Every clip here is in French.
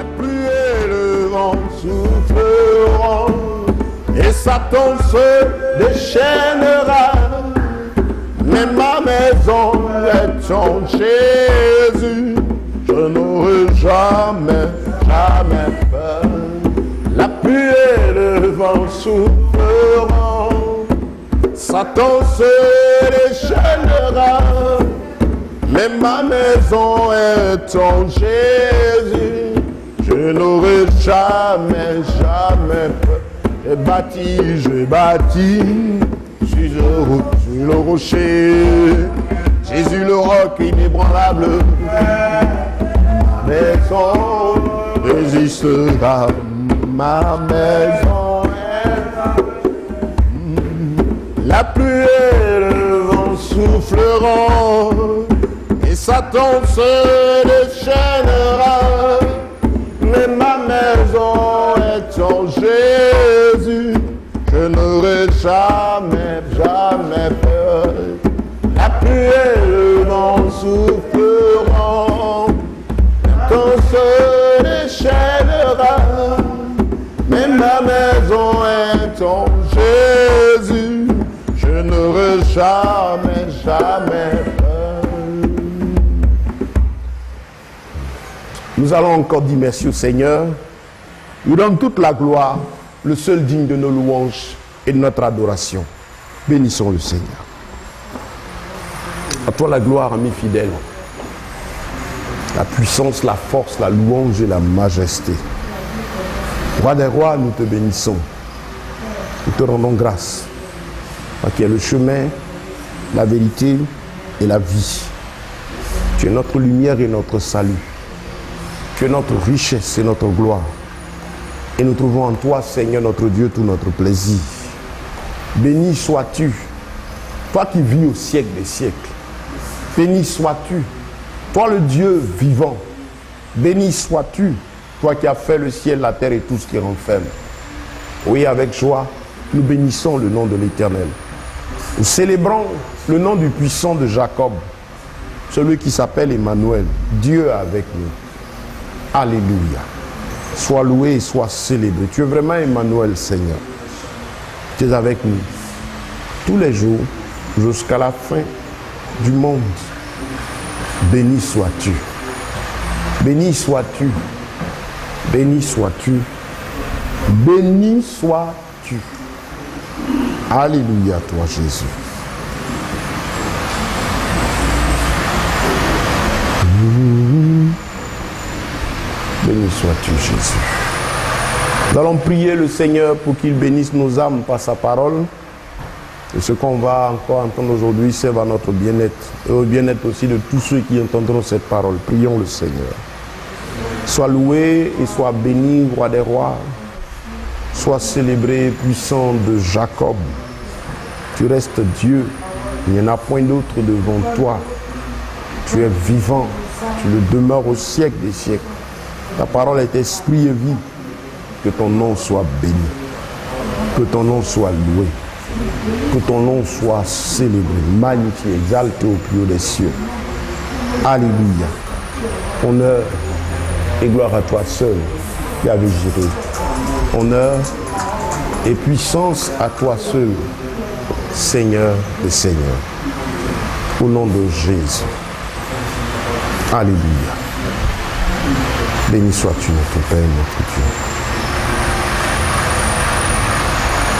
La pluie et le vent souffleront, et Satan se déchaînera. Mais ma maison est en Jésus, je n'aurai jamais, jamais peur. La pluie et le vent souffleront, Satan se déchaînera. Mais ma maison est en Jésus, je n'aurai jamais, jamais peur. J'ai bâti sur le rocher, Jésus le roc inébranlable. Ma maison résistera, ma maison est... La pluie et le vent souffleront, et Satan se déchaînera. Mais ma maison est en Jésus, je n'aurai jamais, jamais peur. La pluie et le vent souffleront, Satan se déchaînera. Mais ma maison est en Jésus, je n'aurai jamais, jamais peur. Nous allons encore dire merci au Seigneur. Nous donne toute la gloire, le seul digne de nos louanges et de notre adoration. Bénissons le Seigneur. À toi la gloire, ami fidèle. La puissance, la force, la louange et la majesté. Roi des rois, nous te bénissons. Nous te rendons grâce. Toi qui es le chemin, la vérité et la vie. Tu es notre lumière et notre salut. Tu es notre richesse et notre gloire. Et nous trouvons en toi, Seigneur notre Dieu, tout notre plaisir. Béni sois-tu, toi qui vis au siècle des siècles. Béni sois-tu, toi le Dieu vivant. Béni sois-tu, toi qui as fait le ciel, la terre et tout ce qui renferme. Oui, avec joie, nous bénissons le nom de l'Éternel. Nous célébrons le nom du puissant de Jacob, celui qui s'appelle Emmanuel, Dieu avec nous. Alléluia. Sois loué et sois célébré. Tu es vraiment Emmanuel, Seigneur. Tu es avec nous tous les jours jusqu'à la fin du monde. Béni sois-tu. Béni sois-tu. Béni sois-tu. Béni sois-tu. Alléluia, toi Jésus. Béni sois-tu, Jésus. Nous allons prier le Seigneur pour qu'il bénisse nos âmes par sa parole. Et ce qu'on va encore entendre aujourd'hui serve à notre bien-être et au bien-être aussi de tous ceux qui entendront cette parole. Prions le Seigneur. Sois loué et sois béni, roi des rois. Sois célébré, puissant de Jacob. Tu restes Dieu. Il n'y en a point d'autre devant toi. Tu es vivant. Tu le demeures au siècle des siècles. Ta parole est esprit et vie. Que ton nom soit béni. Que ton nom soit loué. Que ton nom soit célébré, magnifié, exalté au plus haut des cieux. Alléluia. Honneur et gloire à toi seul qui avais géré. Honneur et puissance à toi seul, Seigneur des Seigneurs. Au nom de Jésus. Alléluia. Béni sois-tu, notre Père, notre Dieu.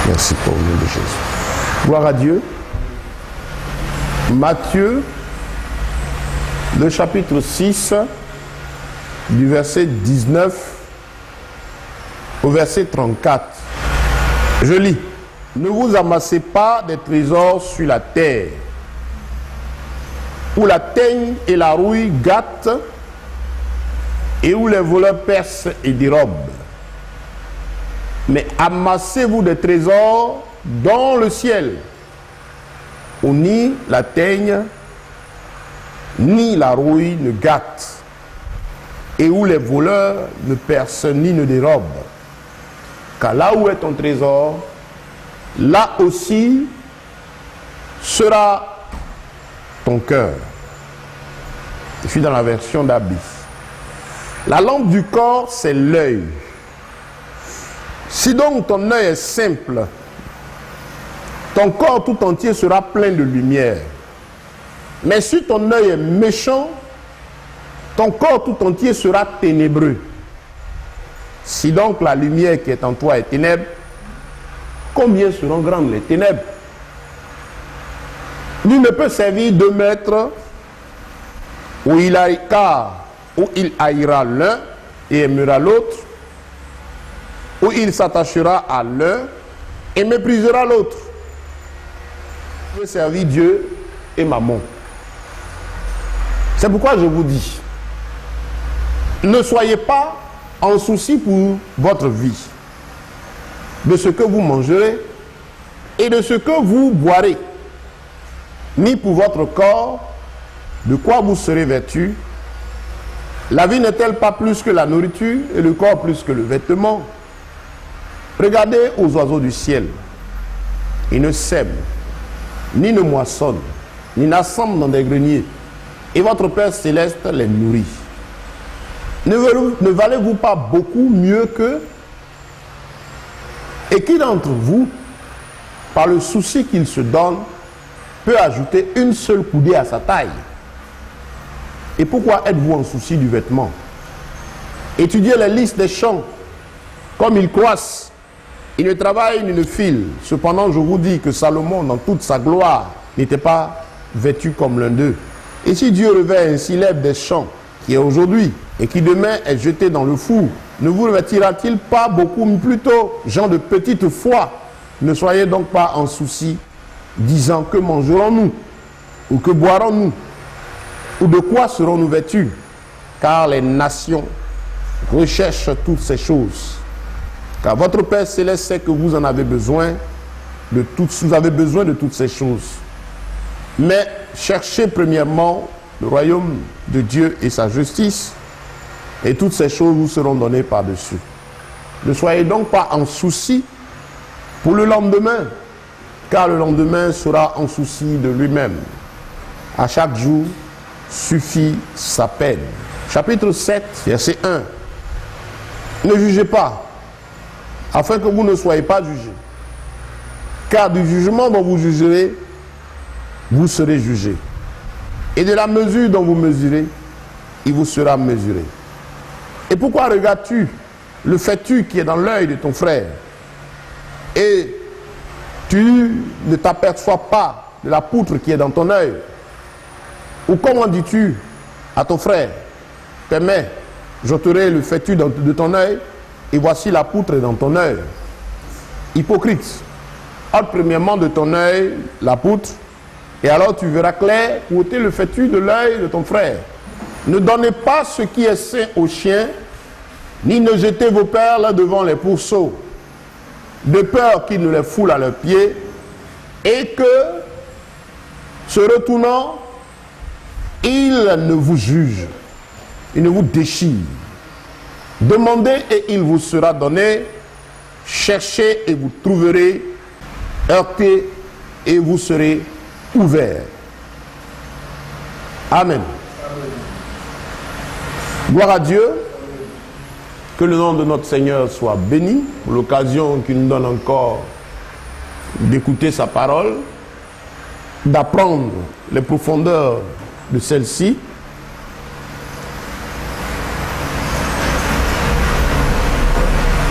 Merci pour le nom de Jésus. Gloire à Dieu. Matthieu, le chapitre 6, du verset 19 au verset 34. Je lis. Ne vous amassez pas des trésors sur la terre, où la teigne et la rouille gâtent, et où les voleurs percent et dérobent. Mais amassez-vous des trésors dans le ciel, où ni la teigne, ni la rouille ne gâtent, et où les voleurs ne percent ni ne dérobent. Car là où est ton trésor, là aussi sera ton cœur. Je suis dans la version d'Abbé. La lampe du corps, c'est l'œil. Si donc ton œil est simple, ton corps tout entier sera plein de lumière. Mais si ton œil est méchant, ton corps tout entier sera ténébreux. Si donc la lumière qui est en toi est ténèbre, combien seront grandes les ténèbres? Nul ne peut servir deux maîtres, où il haïra l'un et aimera l'autre, où il s'attachera à l'un et méprisera l'autre. Il peut servir Dieu et Mammon. C'est pourquoi je vous dis, ne soyez pas en souci pour votre vie, de ce que vous mangerez et de ce que vous boirez, ni pour votre corps, de quoi vous serez vêtus. La vie n'est-elle pas plus que la nourriture et le corps plus que le vêtement? Regardez aux oiseaux du ciel. Ils ne sèment, ni ne moissonnent, ni n'assemblent dans des greniers. Et votre Père céleste les nourrit. Ne valez-vous pas beaucoup mieux qu'eux? Et qui d'entre vous, par le souci qu'il se donne, peut ajouter une seule coudée à sa taille? Et pourquoi êtes-vous en souci du vêtement? Étudiez les lys des champs, comme ils croissent. Ils ne travaillent ni ne filent. Cependant, je vous dis que Salomon, dans toute sa gloire, n'était pas vêtu comme l'un d'eux. Et si Dieu revêt ainsi l'herbe des champs, qui est aujourd'hui, et qui demain est jeté dans le four, ne vous revêtira-t-il pas beaucoup plus tôt, gens de petite foi? Ne soyez donc pas en souci, disant que mangerons-nous, ou que boirons-nous, ou de quoi serons-nous vêtus? Car les nations recherchent toutes ces choses. Car votre Père céleste sait que vous en avez besoin vous avez besoin de toutes ces choses. Mais cherchez premièrement le royaume de Dieu et sa justice, et toutes ces choses vous seront données par-dessus. Ne soyez donc pas en souci pour le lendemain, car le lendemain sera en souci de lui-même. À chaque jour suffit sa peine. Chapitre 7, verset 1. Ne jugez pas, afin que vous ne soyez pas jugés. Car du jugement dont vous jugerez, vous serez jugés. Et de la mesure dont vous mesurez, il vous sera mesuré. Et pourquoi regardes-tu le fétu qui est dans l'œil de ton frère, et tu ne t'aperçois pas de la poutre qui est dans ton œil? Ou comment dis-tu à ton frère, permets, j'ôterai le fétu de ton œil, et voici la poutre dans ton œil? Hypocrite, ôte premièrement de ton œil la poutre, et alors tu verras clair pour ôter le fétu de l'œil de ton frère. Ne donnez pas ce qui est sain aux chiens, ni ne jetez vos perles devant les pourceaux, de peur qu'ils ne les foulent à leurs pieds, et que, se retournant, ils ne vous jugent, ils ne vous déchirent. Demandez et il vous sera donné, cherchez et vous trouverez, heurtez et vous serez ouverts. Amen. Gloire à Dieu. Que le nom de notre Seigneur soit béni pour l'occasion qu'il nous donne encore d'écouter sa parole, d'apprendre les profondeurs de celle-ci.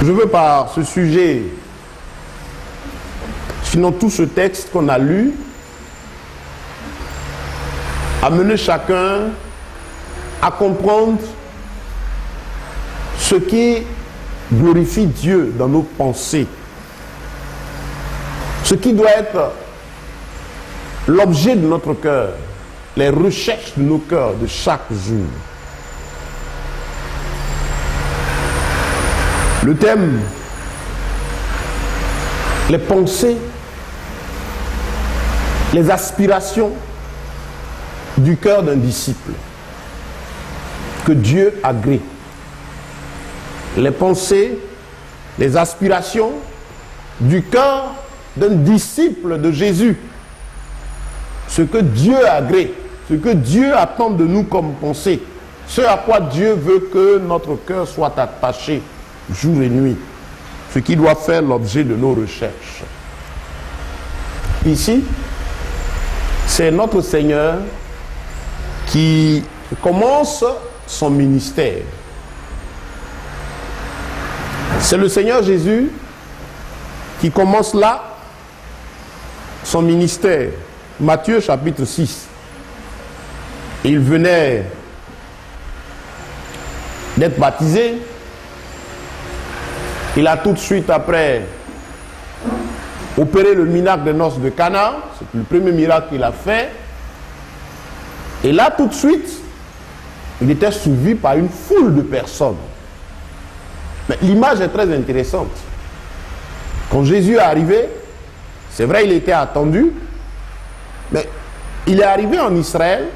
Je veux par ce sujet, sinon tout ce texte qu'on a lu, amener chacun à comprendre ce qui glorifie Dieu dans nos pensées, ce qui doit être l'objet de notre cœur, les recherches de nos cœurs de chaque jour. Le thème, les pensées, les aspirations du cœur d'un disciple que Dieu agrée. Les pensées, les aspirations du cœur d'un disciple de Jésus. Ce que Dieu agrée, ce que Dieu attend de nous comme pensée, Ce à quoi Dieu veut que notre cœur soit attaché jour et nuit. Ce qui doit faire l'objet de nos recherches. Ici, c'est notre Seigneur qui commence son ministère. C'est le Seigneur Jésus qui commence là son ministère. Matthieu chapitre 6. Il venait d'être baptisé. Il a tout de suite après opéré le miracle des noces de Cana. C'est le premier miracle qu'il a fait. Et là tout de suite, il était suivi par une foule de personnes. Mais l'image est très intéressante. Quand Jésus est arrivé, c'est vrai il était attendu, mais il est arrivé en Israël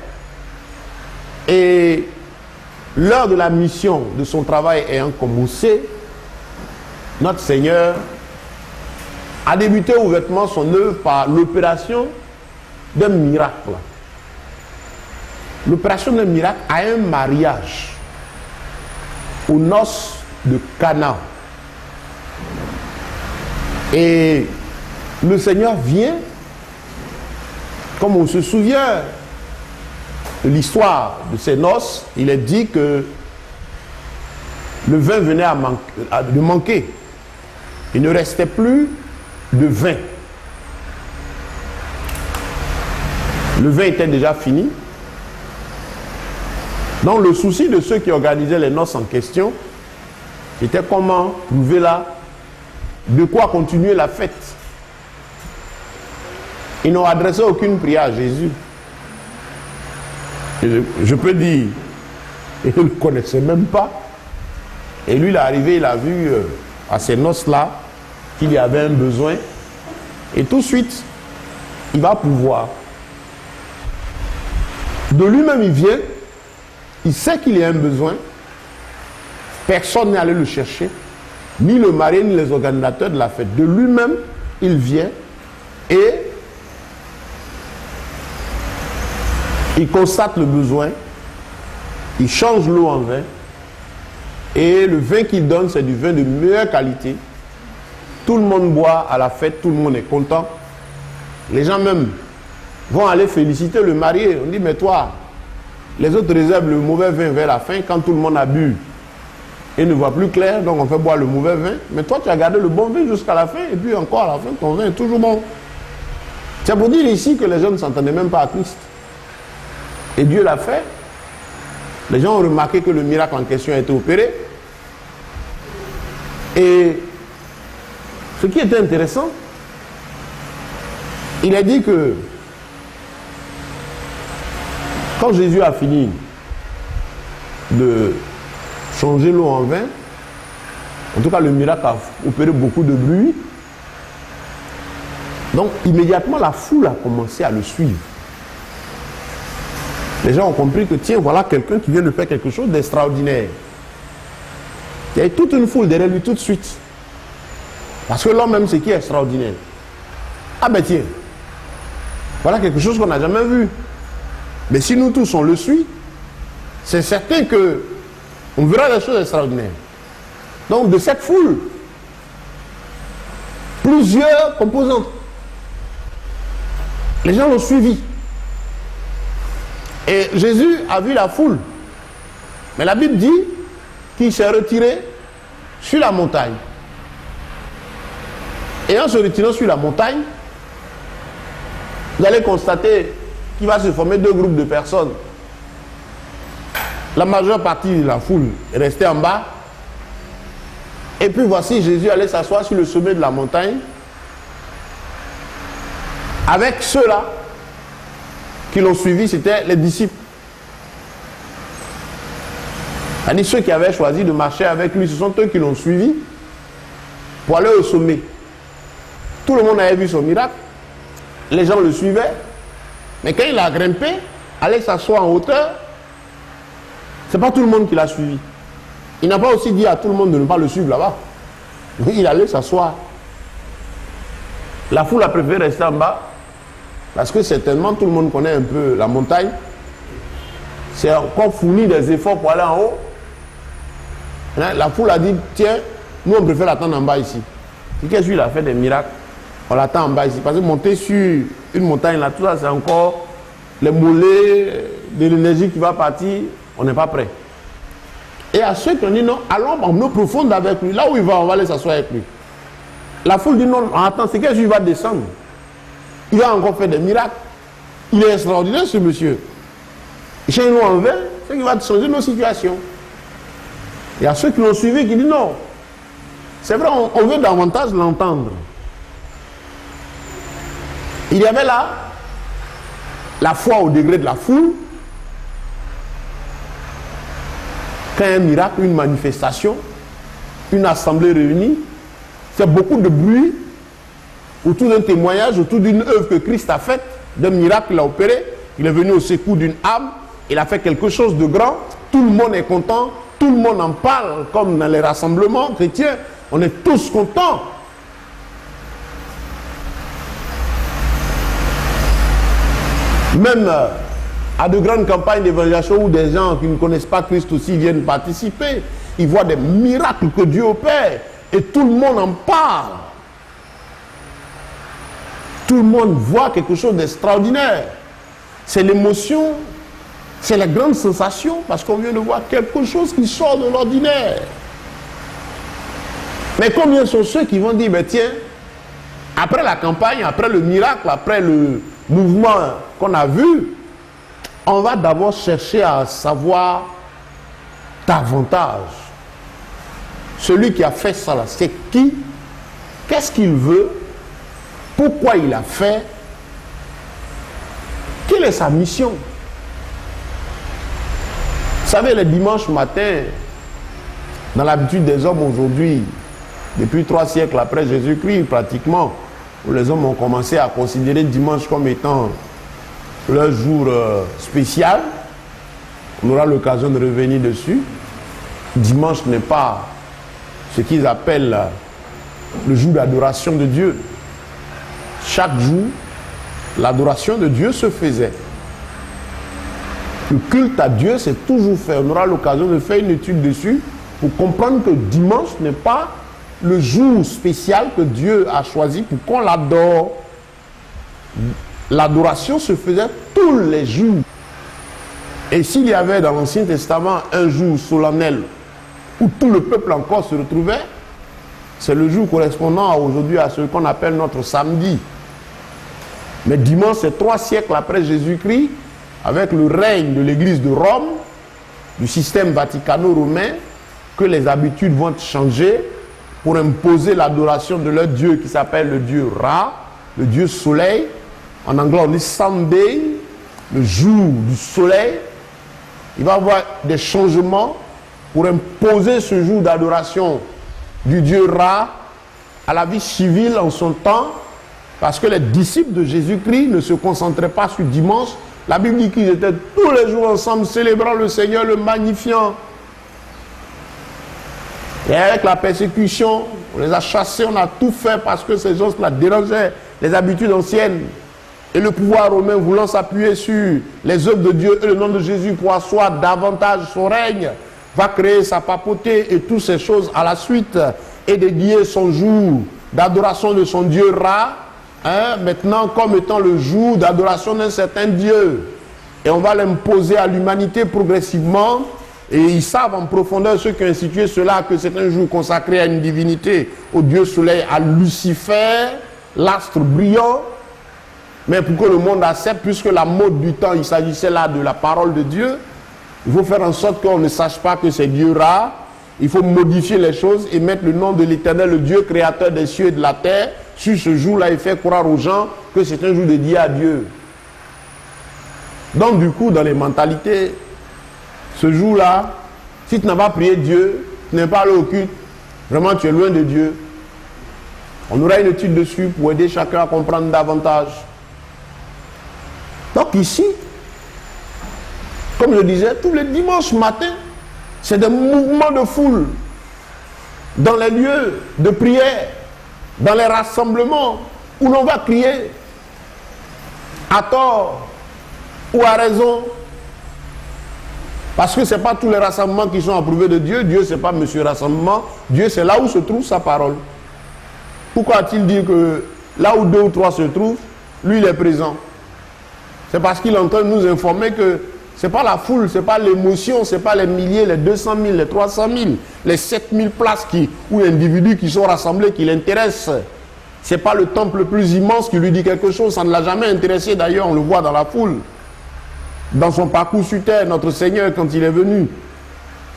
et l'heure de la mission de son travail ayant commencé, notre Seigneur a débuté ouvertement son œuvre par l'opération d'un miracle. L'opération d'un miracle à un mariage aux noces de Cana. Et le Seigneur vient, comme on se souvient de l'histoire de ces noces, il est dit que le vin venait de manquer. Il ne restait plus de vin. Le vin était déjà fini. Donc le souci de ceux qui organisaient les noces en question, c'était comment trouver là de quoi continuer la fête. Ils n'ont adressé aucune prière à Jésus. Je peux dire, ils ne le connaissaient même pas. Et lui, il est arrivé, il a vu à ces noces-là qu'il y avait un besoin. Et tout de suite, il va pouvoir. De lui-même, il vient. Il sait qu'il y a un besoin. Personne n'est allé le chercher. Ni le marié, ni les organisateurs de la fête. De lui-même, il vient et il constate le besoin. Il change l'eau en vin. Et le vin qu'il donne, c'est du vin de meilleure qualité. Tout le monde boit à la fête, tout le monde est content. Les gens même vont aller féliciter le marié. On dit, mais toi, les autres réservent le mauvais vin vers la fin, quand tout le monde a bu et ne voit plus clair, donc on fait boire le mauvais vin. Mais toi, tu as gardé le bon vin jusqu'à la fin, et puis encore à la fin, ton vin est toujours bon. C'est pour dire ici que les gens ne s'entendaient même pas à Christ. Et Dieu l'a fait. Les gens ont remarqué que le miracle en question a été opéré. Et ce qui était intéressant, il a dit que quand Jésus a fini de changer l'eau en vin, en tout cas le miracle a opéré beaucoup de bruit. Donc immédiatement la foule a commencé à le suivre. Les gens ont compris que tiens, voilà quelqu'un qui vient de faire quelque chose d'extraordinaire. Il y a toute une foule derrière lui tout de suite. Parce que l'homme même, c'est qui est extraordinaire. Ah ben tiens, voilà quelque chose qu'on n'a jamais vu. Mais si nous tous on le suit, c'est certain que on verra des choses extraordinaires. Donc de cette foule, plusieurs composantes. Les gens l'ont suivi. Et Jésus a vu la foule. Mais la Bible dit qu'il s'est retiré sur la montagne. Et en se retirant sur la montagne, vous allez constater qu'il va se former deux groupes de personnes. La majeure partie de la foule est restée en bas. Et puis voici Jésus allait s'asseoir sur le sommet de la montagne avec ceux-là qui l'ont suivi, c'était les disciples. C'est-à-dire ceux qui avaient choisi de marcher avec lui, ce sont eux qui l'ont suivi pour aller au sommet. Tout le monde avait vu son miracle. Les gens le suivaient. Mais quand il a grimpé, allait s'asseoir en hauteur, c'est pas tout le monde qui l'a suivi. Il n'a pas aussi dit à tout le monde de ne pas le suivre là-bas. Il allait s'asseoir. La foule a préféré rester en bas, parce que certainement tout le monde connaît un peu la montagne. c'est encore fournir des efforts pour aller en haut. La foule a dit, tiens, nous on préfère l'attendre en bas ici. Qu'est-ce qu'il a fait des miracles? On l'attend en bas ici. Parce que monter sur une montagne là, tout ça, c'est encore les mollets, de l'énergie qui va partir, on n'est pas prêt. Et à ceux qui ont dit non, allons en eau profonde avec lui. Là où il va, on va aller s'asseoir avec lui. La foule dit non, attends, c'est qu'est-ce qu'il va descendre? Il va encore faire des miracles. Il est extraordinaire ce monsieur. Chez nous en vain, c'est qu'il va changer nos situations. Il y a ceux qui l'ont suivi qui disent non. C'est vrai, on veut davantage l'entendre. Il y avait là la foi au degré de la foule. Quand un miracle, une manifestation, une assemblée réunie, fait beaucoup de bruit autour d'un témoignage, autour d'une œuvre que Christ a faite, d'un miracle qu'il a opéré. Il est venu au secours d'une âme, il a fait quelque chose de grand, tout le monde est content, tout le monde en parle, comme dans les rassemblements chrétiens, on est tous contents. Même à de grandes campagnes d'évangélisation où des gens qui ne connaissent pas Christ aussi viennent participer, ils voient des miracles que Dieu opère et tout le monde en parle. Tout le monde voit quelque chose d'extraordinaire. C'est l'émotion, c'est la grande sensation parce qu'on vient de voir quelque chose qui sort de l'ordinaire. Mais combien sont ceux qui vont dire, ben tiens, après la campagne, après le miracle, après le mouvement qu'on a vu, on va d'abord chercher à savoir davantage. Celui qui a fait ça là, c'est qui? Qu'est-ce qu'il veut? Pourquoi il a fait? Quelle est sa mission? Vous savez, le dimanche matin, dans l'habitude des hommes aujourd'hui, depuis 3 siècles après Jésus-Christ, pratiquement, où les hommes ont commencé à considérer dimanche comme étant leur jour spécial. On aura l'occasion de revenir dessus. Dimanche n'est pas ce qu'ils appellent le jour d'adoration de Dieu. Chaque jour, l'adoration de Dieu se faisait. Le culte à Dieu s'est toujours fait. On aura l'occasion de faire une étude dessus pour comprendre que dimanche n'est pas le jour spécial que Dieu a choisi pour qu'on l'adore. L'adoration se faisait tous les jours. Et s'il y avait dans l'Ancien Testament un jour solennel où tout le peuple encore se retrouvait, c'est le jour correspondant aujourd'hui à ce qu'on appelle notre samedi. Mais dimanche, c'est 3 siècles après Jésus-Christ, avec le règne de l'Église de Rome, du système vaticano-romain, que les habitudes vont changer pour imposer l'adoration de leur Dieu qui s'appelle le Dieu Ra, le Dieu Soleil. En anglais, on dit Sunday, le jour du soleil. Il va y avoir des changements pour imposer ce jour d'adoration du Dieu Ra à la vie civile en son temps, parce que les disciples de Jésus-Christ ne se concentraient pas sur dimanche. La Bible dit qu'ils étaient tous les jours ensemble, célébrant le Seigneur, le magnifiant. Et avec la persécution, on les a chassés, on a tout fait parce que ces gens-là dérangeaient les habitudes anciennes. Et le pouvoir romain voulant s'appuyer sur les œuvres de Dieu et le nom de Jésus pour asseoir davantage son règne, va créer sa papauté et toutes ces choses à la suite et dédier son jour d'adoration de son Dieu Ra, maintenant comme étant le jour d'adoration d'un certain Dieu. Et on va l'imposer à l'humanité progressivement. Et ils savent en profondeur, ceux qui ont institué cela, que c'est un jour consacré à une divinité, au Dieu Soleil, à Lucifer, l'astre brillant. Mais pour que le monde accepte, puisque la mode du temps, il s'agissait là de la parole de Dieu, il faut faire en sorte qu'on ne sache pas que c'est Dieu Ra. Il faut modifier les choses et mettre le nom de l'Éternel, le Dieu créateur des cieux et de la terre, sur ce jour-là et faire croire aux gens que c'est un jour dédié à Dieu. Donc du coup, dans les mentalités, ce jour-là, si tu n'as pas prié Dieu, tu n'es pas allé au culte, vraiment tu es loin de Dieu. On aura une étude dessus pour aider chacun à comprendre davantage. Donc ici, comme je disais, tous les dimanches matins, c'est des mouvements de foule dans les lieux de prière, dans les rassemblements où l'on va crier à tort ou à raison. Parce que ce n'est pas tous les rassemblements qui sont approuvés de Dieu. Dieu, ce n'est pas monsieur rassemblement. Dieu, c'est là où se trouve sa parole. Pourquoi a-t-il dit que là où 2 ou 3 se trouvent, lui, il est présent? C'est parce qu'il est en train de nous informer que ce n'est pas la foule, ce n'est pas l'émotion, ce n'est pas les milliers, les 200 000, les 300 000, les 7 000 places ou individus qui sont rassemblés qui l'intéressent. Ce n'est pas le temple le plus immense qui lui dit quelque chose. Ça ne l'a jamais intéressé d'ailleurs, on le voit dans la foule. Dans son parcours sur terre, notre Seigneur, quand il est venu,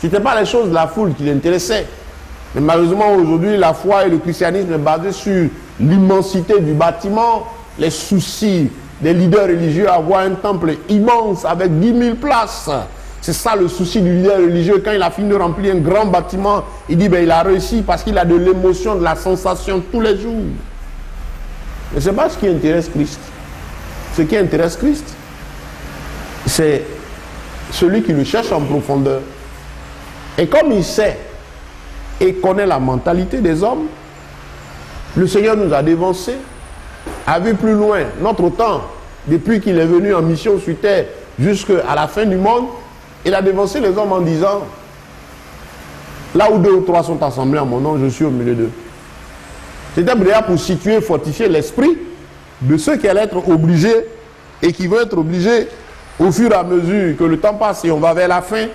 ce n'était pas les choses de la foule qui l'intéressaient. Mais malheureusement, aujourd'hui, la foi et le christianisme est basé sur l'immensité du bâtiment, les soucis des leaders religieux à avoir un temple immense avec 10 000 places. C'est ça le souci du leader religieux. Quand il a fini de remplir un grand bâtiment, il dit il a réussi parce qu'il a de l'émotion, de la sensation tous les jours. Mais ce n'est pas ce qui intéresse Christ. Ce qui intéresse Christ, c'est celui qui le cherche en profondeur. Et comme il sait et connaît la mentalité des hommes, le Seigneur nous a dévancés, a vu plus loin notre temps, depuis qu'il est venu en mission sur terre jusqu'à la fin du monde. Il a dévancé les hommes en disant, là où 2 ou 3 sont assemblés en mon nom, je suis au milieu d'eux. C'était déjà pour situer, fortifier l'esprit de ceux qui allaient être obligés et qui vont être obligés au fur et à mesure que le temps passe et on va vers la fin.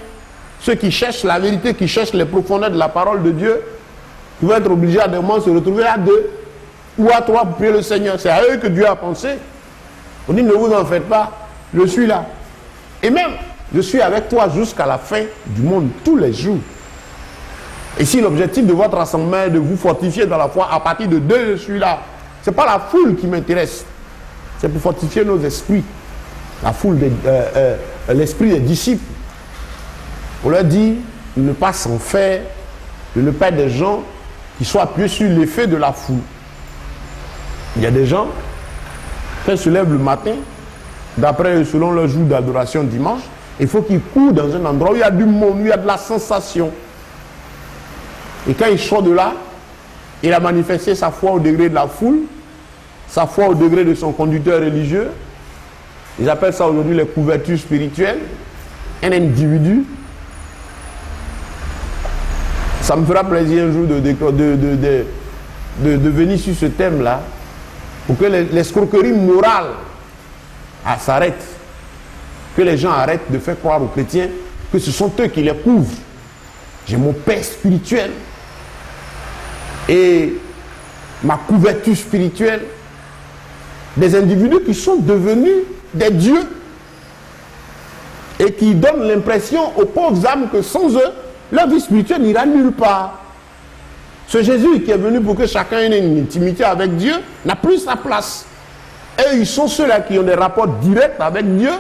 Ceux qui cherchent la vérité, qui cherchent les profondeurs de la parole de Dieu, qui vont être obligés à des moments de se retrouver à 2 ou à 3 pour prier le Seigneur. C'est à eux que Dieu a pensé. On dit, ne vous en faites pas, je suis là. Et même, je suis avec toi jusqu'à la fin du monde, tous les jours. Et si l'objectif de votre rassemblement est de vous fortifier dans la foi, à partir de 2, je suis là. Ce n'est pas la foule qui m'intéresse. C'est pour fortifier nos esprits. La foule, l'esprit des disciples. On leur dit de ne pas s'en faire, de ne pas être des gens qui soient appuyés sur l'effet de la foule. Il y a des gens, quand ils se lèvent le matin, d'après, selon leur jour d'adoration dimanche, il faut qu'ils courent dans un endroit où il y a du monde, où il y a de la sensation. Et quand il sort de là, il a manifesté sa foi au degré de la foule, sa foi au degré de son conducteur religieux. Ils appellent ça aujourd'hui les couvertures spirituelles. Un individu. Ça me fera plaisir un jour de venir sur ce thème-là, pour que l'escroquerie morale s'arrête. Que les gens arrêtent de faire croire aux chrétiens que ce sont eux qui les couvrent. J'ai mon père spirituel et ma couverture spirituelle. Des individus qui sont devenus des dieux et qui donnent l'impression aux pauvres âmes que sans eux, leur vie spirituelle n'ira nulle part. Ce Jésus qui est venu pour que chacun ait une intimité avec Dieu n'a plus sa place. Et ils sont ceux-là qui ont des rapports directs avec Dieu.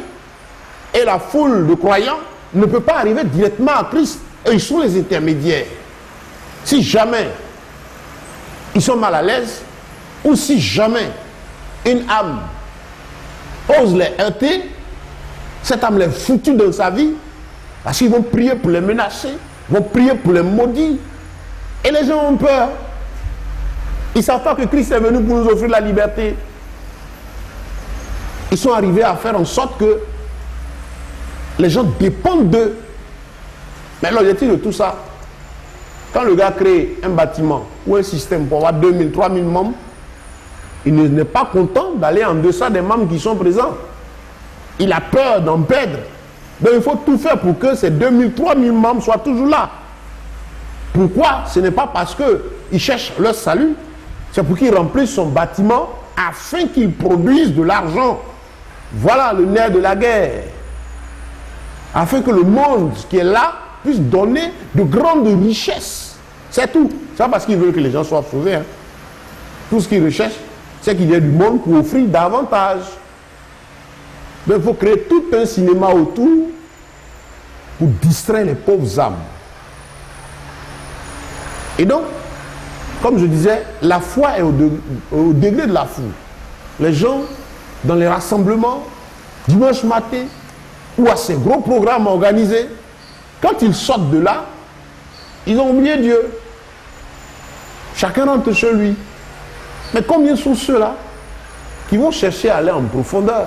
Et la foule de croyants ne peut pas arriver directement à Christ. Et ils sont les intermédiaires. Si jamais ils sont mal à l'aise, ou si jamais une âme ose les heurter, cette âme les foutue dans sa vie, parce qu'ils vont prier pour les menacer, vont prier pour les maudire. Et les gens ont peur. Ils ne savent pas que Christ est venu pour nous offrir la liberté. Ils sont arrivés à faire en sorte que les gens dépendent d'eux. Mais l'objectif de tout ça, quand le gars crée un bâtiment ou un système pour avoir 2000, 3000 membres, il n'est pas content d'aller en deçà des membres qui sont présents. Il a peur d'en perdre. Donc il faut tout faire pour que ces 2000, 3000 membres soient toujours là. Pourquoi? Ce n'est pas parce qu'ils cherchent leur salut, c'est pour qu'ils remplissent son bâtiment afin qu'ils produisent de l'argent. Voilà le nerf de la guerre. Afin que le monde qui est là puisse donner de grandes richesses. C'est tout. C'est pas parce qu'ils veulent que les gens soient sauvés. Hein. Tout ce qu'ils recherchent, c'est qu'il y ait du monde pour offrir davantage. Donc il faut créer tout un cinéma autour pour distraire les pauvres âmes. Et donc, comme je disais, la foi est au degré de la foule. Les gens, dans les rassemblements, dimanche matin, ou à ces gros programmes organisés, quand ils sortent de là, ils ont oublié Dieu. Chacun rentre chez lui. Mais combien sont ceux-là qui vont chercher à aller en profondeur?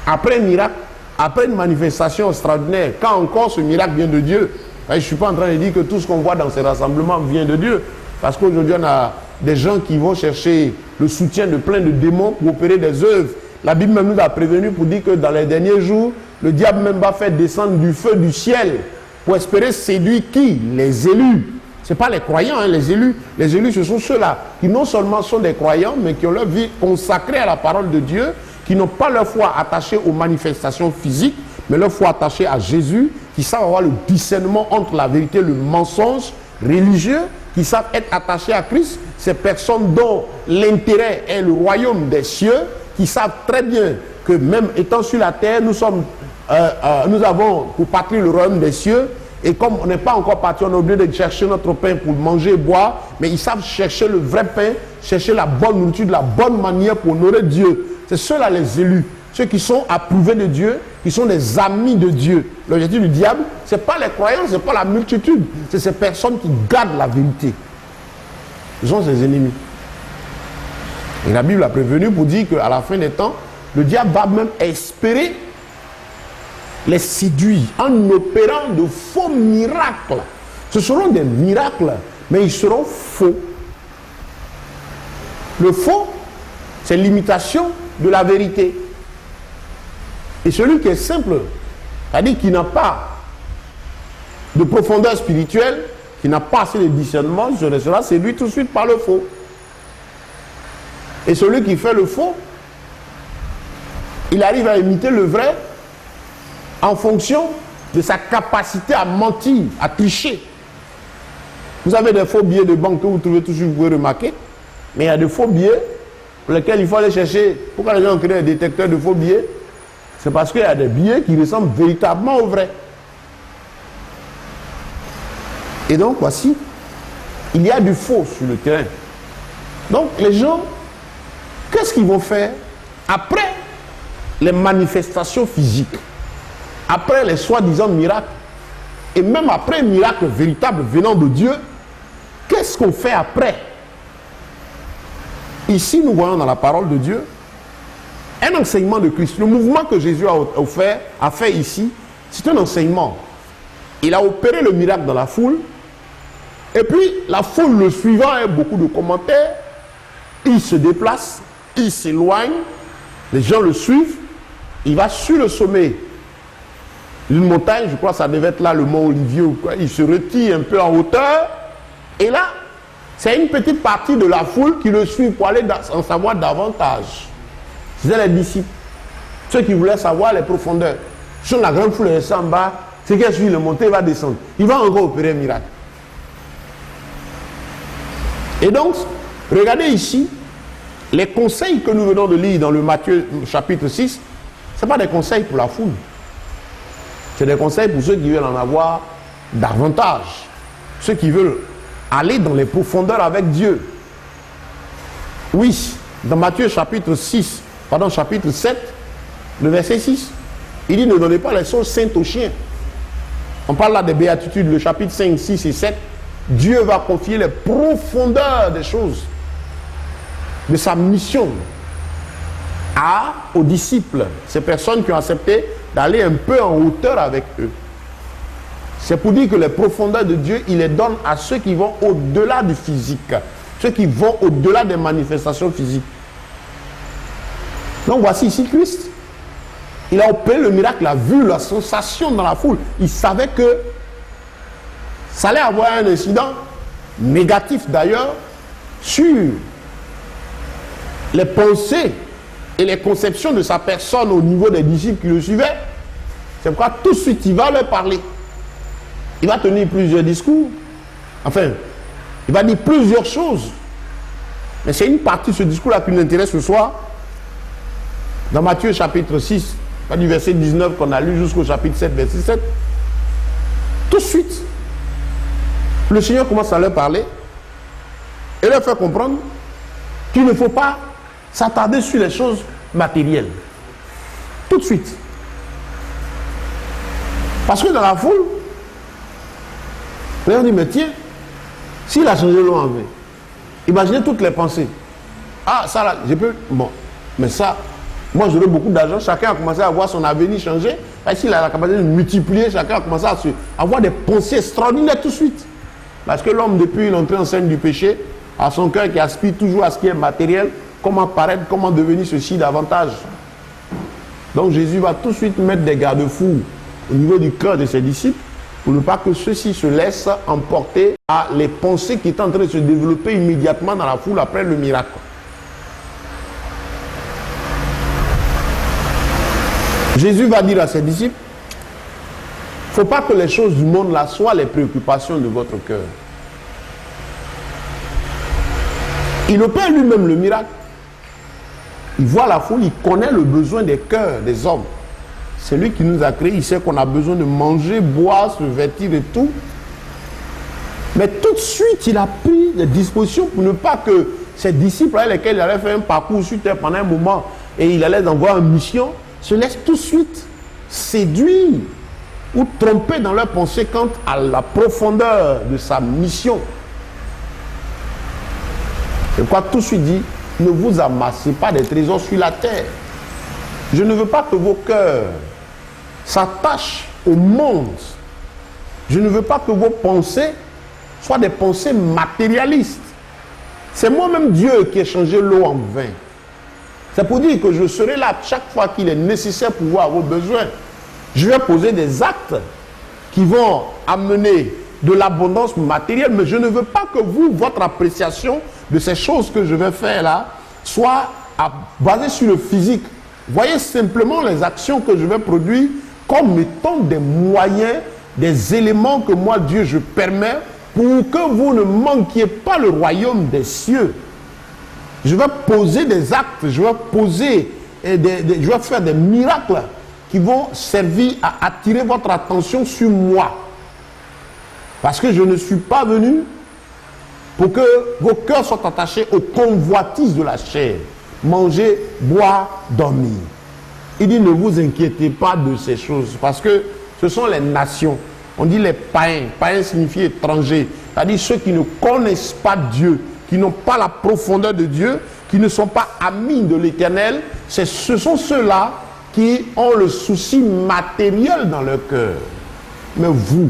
Après un miracle, après une manifestation extraordinaire, quand encore ce miracle vient de Dieu, je ne suis pas en train de dire que tout ce qu'on voit dans ces rassemblements vient de Dieu. Parce qu'aujourd'hui, on a des gens qui vont chercher le soutien de plein de démons pour opérer des œuvres. La Bible même nous a prévenu pour dire que dans les derniers jours, le diable même va faire descendre du feu du ciel pour espérer séduire qui? Les élus. Ce n'est pas les croyants, hein, les élus. Les élus, ce sont ceux-là qui non seulement sont des croyants, mais qui ont leur vie consacrée à la parole de Dieu, qui n'ont pas leur foi attachée aux manifestations physiques, mais leur foi attachée à Jésus, qui savent avoir le discernement entre la vérité et le mensonge religieux, qui savent être attachés à Christ. Ces personnes dont l'intérêt est le royaume des cieux, qui savent très bien que même étant sur la terre, nous avons pour patrie le royaume des cieux. Et comme on n'est pas encore parti, on est obligé de chercher notre pain pour manger et boire. Mais ils savent chercher le vrai pain, chercher la bonne nourriture, de la bonne manière pour honorer Dieu. C'est ceux-là les élus. Ceux qui sont approuvés de Dieu, qui sont des amis de Dieu. L'objectif du diable, ce n'est pas les croyants, ce n'est pas la multitude. C'est ces personnes qui gardent la vérité. Ils sont ses ennemis. Et la Bible a prévenu pour dire qu'à la fin des temps, le diable va même espérer les séduire en opérant de faux miracles. Ce seront des miracles, mais ils seront faux. Le faux, c'est l'imitation de la vérité. Et celui qui est simple, c'est-à-dire qui n'a pas de profondeur spirituelle, qui n'a pas assez de discernement, sera séduit tout de suite par le faux. Et celui qui fait le faux, il arrive à imiter le vrai en fonction de sa capacité à mentir, à tricher. Vous avez des faux billets de banque que vous trouvez toujours, vous pouvez remarquer, mais il y a des faux billets pour lesquels il faut aller chercher. Pourquoi les gens ont créé des détecteurs de faux billets? C'est parce qu'il y a des billets qui ressemblent véritablement aux vrais. Et donc, voici, il y a du faux sur le terrain. Donc, les gens, qu'est-ce qu'ils vont faire après les manifestations physiques, après les soi-disant miracles, et même après un miracle véritable venant de Dieu? Qu'est-ce qu'on fait après? Ici, nous voyons dans la parole de Dieu un enseignement de Christ. Le mouvement que Jésus a fait ici, c'est un enseignement. Il a opéré le miracle dans la foule, et puis la foule le suivant avec beaucoup de commentaires, il se déplace, il s'éloigne, les gens le suivent, il va sur le sommet d'une montagne, je crois que ça devait être là le mont Olivier ou quoi, il se retire un peu en hauteur, et là, c'est une petite partie de la foule qui le suit pour aller en savoir davantage. C'était les disciples, ceux qui voulaient savoir les profondeurs. Sur la grande foule est en bas, c'est qu'elle suit le monter, il va descendre. Il va encore opérer un miracle. Et donc, regardez ici, les conseils que nous venons de lire dans le Matthieu chapitre 6, ce n'est pas des conseils pour la foule. C'est des conseils pour ceux qui veulent en avoir davantage. Ceux qui veulent aller dans les profondeurs avec Dieu. Oui, dans Matthieu chapitre 7, le verset 6, il dit: ne donnez pas les choses saintes aux chiens. On parle là des béatitudes, le chapitre 5, 6 et 7. Dieu va confier les profondeurs des choses, de sa mission, aux disciples, ces personnes qui ont accepté d'aller un peu en hauteur avec eux. C'est pour dire que les profondeurs de Dieu, il les donne à ceux qui vont au-delà du physique, ceux qui vont au-delà des manifestations physiques. Donc voici ici Christ. Il a opéré le miracle, il a vu la sensation dans la foule. Il savait que ça allait avoir un incident négatif d'ailleurs sur les pensées et les conceptions de sa personne au niveau des disciples qui le suivaient. C'est pourquoi tout de suite il va leur parler. Il va tenir plusieurs discours. Enfin, il va dire plusieurs choses. Mais c'est une partie de ce discours-là qui nous intéresse ce soir. Dans Matthieu chapitre 6, du verset 19 qu'on a lu jusqu'au chapitre 7, verset 7. Tout de suite, le Seigneur commence à leur parler et leur faire comprendre qu'il ne faut pas s'attarder sur les choses matérielles. Tout de suite. Parce que dans la foule, les gens disent: mais tiens, s'il a changé l'eau en vin, imaginez toutes les pensées. Ah, ça là, je peux. Bon, mais ça, moi j'aurais beaucoup d'argent, chacun a commencé à voir son avenir changer. S'il a la capacité de multiplier, chacun a commencé à avoir des pensées extraordinaires tout de suite. Parce que l'homme, depuis l'entrée en scène du péché, a son cœur qui aspire toujours à ce qui est matériel, comment paraître, comment devenir ceci davantage. Donc Jésus va tout de suite mettre des garde-fous au niveau du cœur de ses disciples pour ne pas que ceux-ci se laissent emporter à les pensées qui étaient en train de se développer immédiatement dans la foule après le miracle. Jésus va dire à ses disciples, il ne faut pas que les choses du monde là soient les préoccupations de votre cœur. Il opère lui-même le miracle. Il voit la foule, il connaît le besoin des cœurs des hommes. C'est lui qui nous a créés, il sait qu'on a besoin de manger, boire, se vêtir et tout. Mais tout de suite, il a pris des dispositions pour ne pas que ses disciples avec lesquels il allait faire un parcours sur terre pendant un moment et il allait envoyer une mission, se laissent tout de suite séduire ou tromper dans leurs pensées quant à la profondeur de sa mission. Et quoi tout de suite dit, ne vous amassez pas des trésors sur la terre. Je ne veux pas que vos cœurs s'attachent au monde. Je ne veux pas que vos pensées soient des pensées matérialistes. C'est moi-même Dieu qui ai changé l'eau en vin. C'est pour dire que je serai là chaque fois qu'il est nécessaire pour voir vos besoins. Je vais poser des actes qui vont amener de l'abondance matérielle, mais je ne veux pas que vous, votre appréciation de ces choses que je vais faire là, soit basée sur le physique. Voyez simplement les actions que je vais produire comme étant des moyens, des éléments que moi, Dieu, je permets pour que vous ne manquiez pas le royaume des cieux. Je vais poser des actes, je vais faire des miracles qui vont servir à attirer votre attention sur moi. Parce que je ne suis pas venu pour que vos cœurs soient attachés aux convoitises de la chair. Manger, boire, dormir. Il dit ne vous inquiétez pas de ces choses parce que ce sont les nations. On dit les païens. Païens signifie étranger. C'est-à-dire ceux qui ne connaissent pas Dieu, qui n'ont pas la profondeur de Dieu, qui ne sont pas amis de l'Éternel. Ce sont ceux-là qui ont le souci matériel dans leur cœur. Mais vous,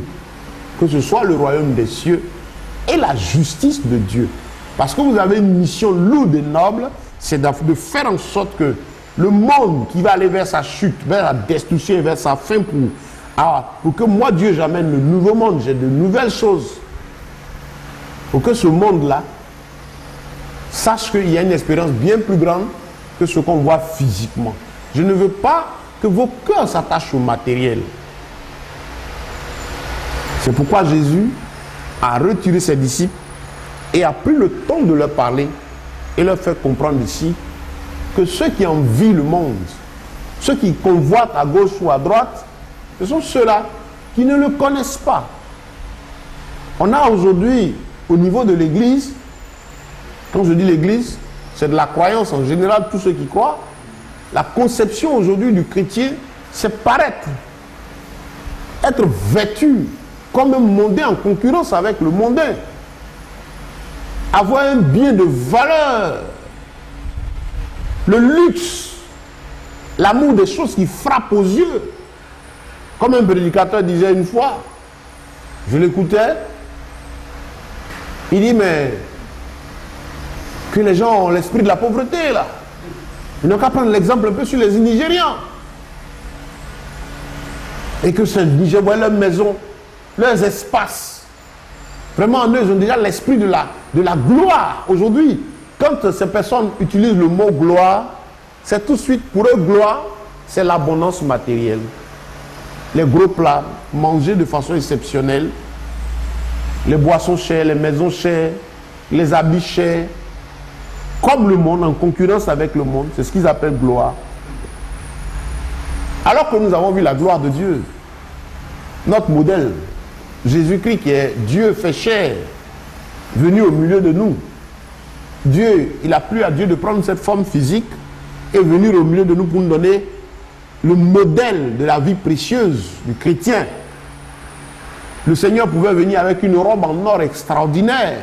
que ce soit le royaume des cieux et la justice de Dieu. Parce que vous avez une mission lourde et noble, c'est de faire en sorte que le monde qui va aller vers sa chute, vers la destruction et vers sa fin pour que moi Dieu j'amène le nouveau monde, j'ai de nouvelles choses. Pour que ce monde-là sache qu'il y a une espérance bien plus grande que ce qu'on voit physiquement. Je ne veux pas que vos cœurs s'attachent au matériel. C'est pourquoi Jésus a retiré ses disciples et a pris le temps de leur parler et leur faire comprendre ici que ceux qui envient le monde, ceux qui convoitent à gauche ou à droite, ce sont ceux-là qui ne le connaissent pas. On a aujourd'hui, au niveau de l'Église, quand je dis l'Église, c'est de la croyance en général, tous ceux qui croient, la conception aujourd'hui du chrétien, c'est paraître, être vêtu comme un mondain en concurrence avec le mondain, avoir un bien de valeur, le luxe, l'amour des choses qui frappent aux yeux. Comme un prédicateur disait une fois, je l'écoutais, il dit mais que les gens ont l'esprit de la pauvreté là. Ils n'ont qu'à prendre l'exemple un peu sur les Nigérians. Et que ces Nigériens, leurs maisons, leurs espaces, vraiment en eux, ils ont déjà l'esprit de la gloire. Aujourd'hui, quand ces personnes utilisent le mot gloire, c'est tout de suite, pour eux, gloire, c'est l'abondance matérielle. Les gros plats, mangés de façon exceptionnelle, les boissons chères, les maisons chères, les habits chers, comme le monde, en concurrence avec le monde, c'est ce qu'ils appellent gloire. Alors que nous avons vu la gloire de Dieu, notre modèle, Jésus-Christ qui est Dieu fait chair, venu au milieu de nous. Dieu, il a plu à Dieu de prendre cette forme physique et venir au milieu de nous pour nous donner le modèle de la vie précieuse du chrétien. Le Seigneur pouvait venir avec une robe en or extraordinaire,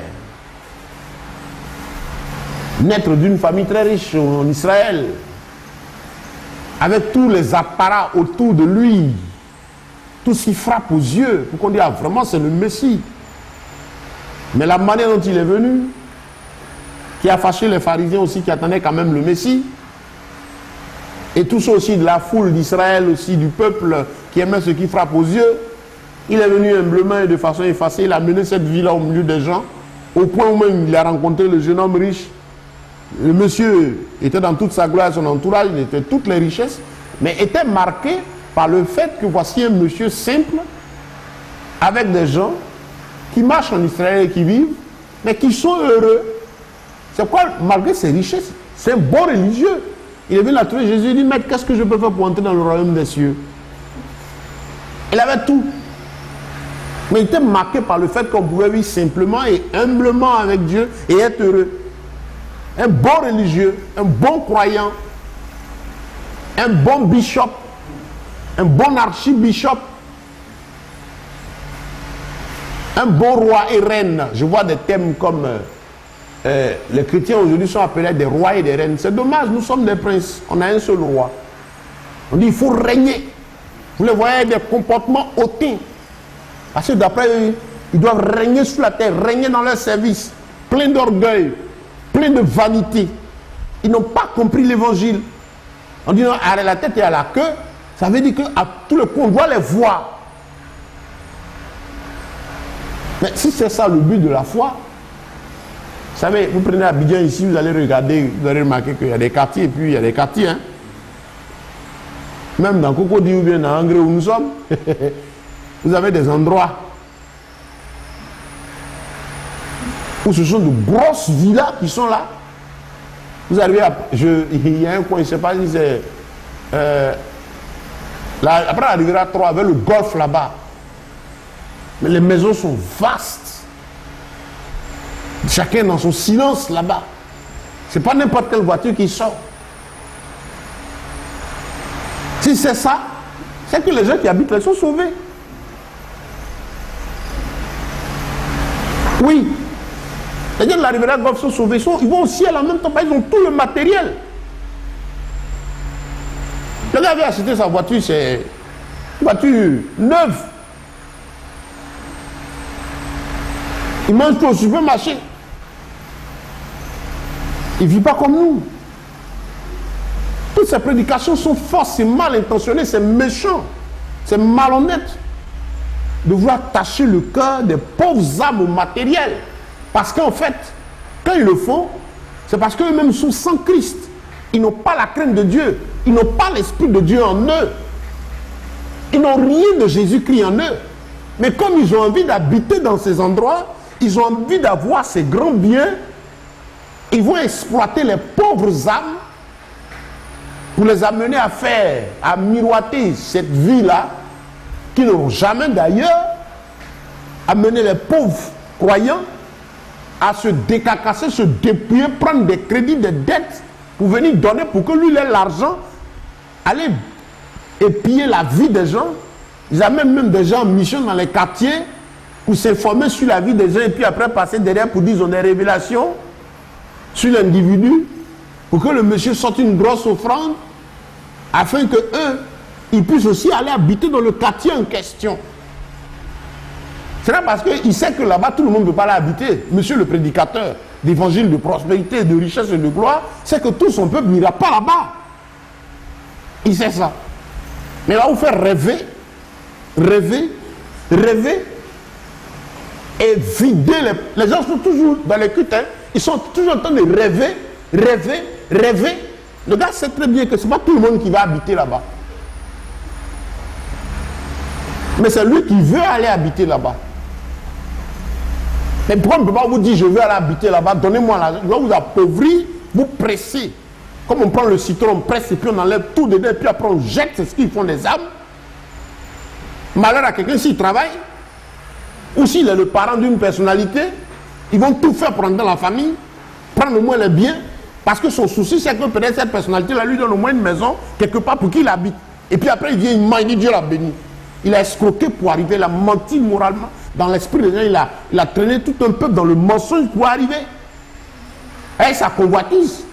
naître d'une famille très riche en Israël, avec tous les apparats autour de lui, tout ce qui frappe aux yeux, pour qu'on dise, ah, vraiment, c'est le Messie. Mais la manière dont il est venu, qui a fâché les pharisiens aussi, qui attendaient quand même le Messie, et tous ceux aussi de la foule d'Israël, aussi du peuple qui aimait ce qui frappe aux yeux, il est venu humblement et de façon effacée, il a mené cette vie-là au milieu des gens, au point où même il a rencontré le jeune homme riche. Le monsieur était dans toute sa gloire, son entourage, il était toutes les richesses, mais était marqué par le fait que voici un monsieur simple, avec des gens qui marchent en Israël et qui vivent, mais qui sont heureux. C'est quoi, malgré ses richesses, c'est un bon religieux. Il est venu la trouver, Jésus, il dit, maître, qu'est-ce que je peux faire pour entrer dans le royaume des cieux? Il avait tout. Mais il était marqué par le fait qu'on pouvait vivre simplement et humblement avec Dieu et être heureux. Un bon religieux, un bon croyant, un bon bishop, un bon archibishop, un bon roi et reine. Je vois des thèmes comme les chrétiens aujourd'hui sont appelés des rois et des reines. C'est dommage, nous sommes des princes, on a un seul roi. On dit il faut régner. Vous les voyez, des comportements hautains. Parce que d'après eux, ils doivent régner sur la terre, régner dans leur service, plein d'orgueil, plein de vanité. Ils n'ont pas compris l'évangile. On dit non, à la tête et à la queue, ça veut dire qu'à tout le coup, on doit les voir. Mais si c'est ça le but de la foi, vous savez, vous prenez Abidjan ici, vous allez regarder, vous allez remarquer qu'il y a des quartiers, et puis il y a des quartiers. Hein. Même dans Cocody ou bien dans Angré où nous sommes, vous avez des endroits où ce sont de grosses villas qui sont là. Vous arrivez à... il y a un coin, je ne sais pas si c'est... après, on arrivera à 3 avec le golfe là-bas. Mais les maisons sont vastes. Chacun dans son silence là-bas. Ce n'est pas n'importe quelle voiture qui sort. Si c'est ça, c'est que les gens qui habitent là sont sauvés. Oui. Les gens de la rivière Golfe sont sauvés. Ils vont au ciel en même temps. Ils ont tout le matériel. Le gars avait acheté sa voiture, c'est une voiture neuve. Il mange tout au supermarché. Il ne vit pas comme nous. Toutes ces prédications sont fausses, c'est mal intentionné, c'est méchant, c'est malhonnête de vouloir tacher le cœur des pauvres âmes au matériel. Parce qu'en fait, quand ils le font, c'est parce qu'eux-mêmes sont sans Christ. Ils n'ont pas la crainte de Dieu. Ils n'ont pas l'Esprit de Dieu en eux. Ils n'ont rien de Jésus-Christ en eux. Mais comme ils ont envie d'habiter dans ces endroits, ils ont envie d'avoir ces grands biens, ils vont exploiter les pauvres âmes pour les amener à faire, à miroiter cette vie-là, qui n'auront jamais d'ailleurs, amener les pauvres croyants à se décacasser, se dépouiller, prendre des crédits, des dettes, pour venir donner, pour que lui il ait l'argent, aller épier la vie des gens. Ils amènent même des gens en mission dans les quartiers pour s'informer sur la vie des gens et puis après passer derrière pour dire qu'ils ont des révélations sur l'individu, pour que le monsieur sorte une grosse offrande, afin que eux, ils puissent aussi aller habiter dans le quartier en question. C'est là parce qu'il sait que là-bas, tout le monde ne peut pas l'habiter. Monsieur le prédicateur d'évangile, de prospérité, de richesse et de gloire, c'est que tout son peuple n'ira pas là-bas. Il sait ça. Mais là, vous fait rêver, rêver, rêver, et vider les gens sont toujours dans les cultes, hein, ils sont toujours en train de rêver, rêver, rêver. Le gars sait très bien que ce n'est pas tout le monde qui va habiter là-bas. Mais c'est lui qui veut aller habiter là-bas. Mais pourquoi on ne peut pas vous dire je veux aller habiter là-bas, donnez-moi l'argent, je vais vous appauvrir, vous presser. Comme on prend le citron, on presse et puis on enlève tout dedans et puis après on jette, c'est ce qu'ils font des âmes. Malheur à quelqu'un s'il travaille, ou s'il est le parent d'une personnalité, ils vont tout faire pour entrer dans la famille, prendre au moins les biens, parce que son souci c'est que peut-être cette personnalité-là lui donne au moins une maison quelque part pour qu'il habite. Et puis après il vient, il mange, il dit Dieu l'a béni. Il a escroqué pour arriver, il a menti moralement. Dans l'esprit des gens, il a traîné tout un peuple dans le mensonge pour arriver. Et sa convoitise,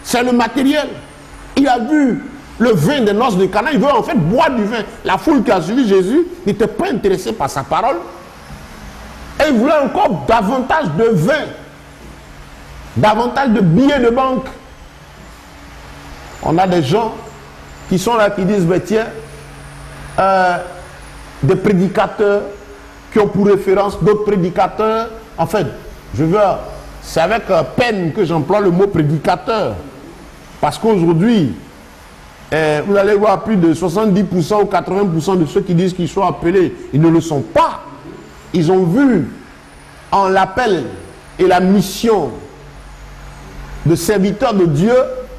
c'est le matériel. Il a vu le vin des noces de Cana, il veut en fait boire du vin. La foule qui a suivi Jésus n'était pas intéressée par sa parole. Et il voulait encore davantage de vin, davantage de billets de banque. On a des gens qui sont là, qui disent, tiens, des prédicateurs qui ont pour référence d'autres prédicateurs. En fait, c'est avec peine que j'emploie le mot prédicateur. Parce qu'aujourd'hui, vous allez voir plus de 70% ou 80% de ceux qui disent qu'ils sont appelés, ils ne le sont pas. Ils ont vu en l'appel et la mission de serviteurs de Dieu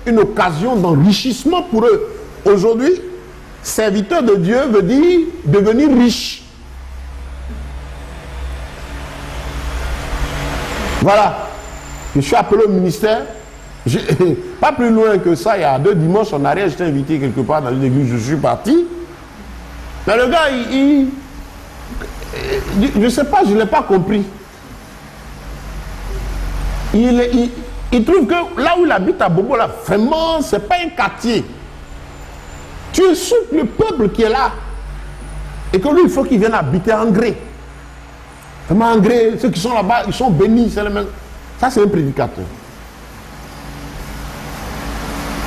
une occasion d'enrichissement pour eux. Aujourd'hui, serviteur de Dieu veut dire devenir riche. Voilà. Je suis appelé au ministère. Pas plus loin que ça, il y a 2 dimanches en arrière, j'étais invité quelque part dans une église, je suis parti. Mais le gars, je ne sais pas, je ne l'ai pas compris. Il trouve que là où il habite à Bobo, là, vraiment, ce n'est pas un quartier. Tu insultes le peuple qui est là. Et que lui, il faut qu'il vienne habiter en gré. Vraiment en gré, ceux qui sont là-bas, ils sont bénis. Ça, c'est un prédicateur.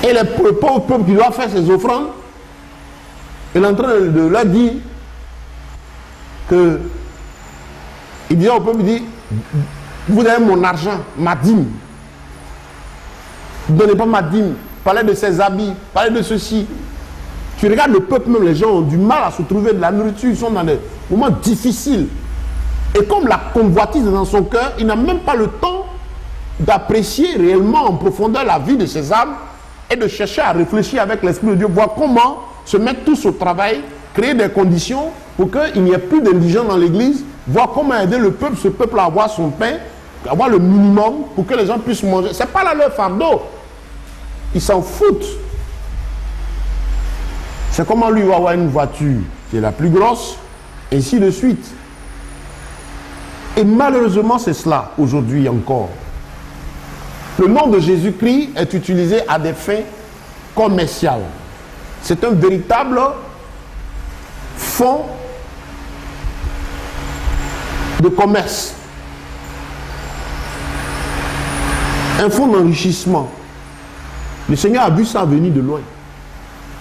Et le pauvre peuple qui doit faire ses offrandes, il est en train de leur dire que, il dit au peuple, il dit, vous avez mon argent, ma dîme. Ne donnez pas ma dîme. Parlez de ses habits, parlez de ceci. Tu regardes le peuple, même les gens ont du mal à se trouver de la nourriture, ils sont dans des moments difficiles. Et comme la convoitise est dans son cœur, il n'a même pas le temps d'apprécier réellement en profondeur la vie de ses âmes et de chercher à réfléchir avec l'Esprit de Dieu, voir comment se mettre tous au travail, créer des conditions pour qu'il n'y ait plus d'indigents dans l'église, voir comment aider le peuple, ce peuple à avoir son pain, avoir le minimum pour que les gens puissent manger. Ce n'est pas là leur fardeau. Ils s'en foutent. C'est comment lui va avoir une voiture qui est la plus grosse, et ainsi de suite. Et malheureusement, c'est cela aujourd'hui encore. Le nom de Jésus-Christ est utilisé à des fins commerciales. C'est un véritable fonds de commerce. Un fonds d'enrichissement. Le Seigneur a vu ça venir de loin.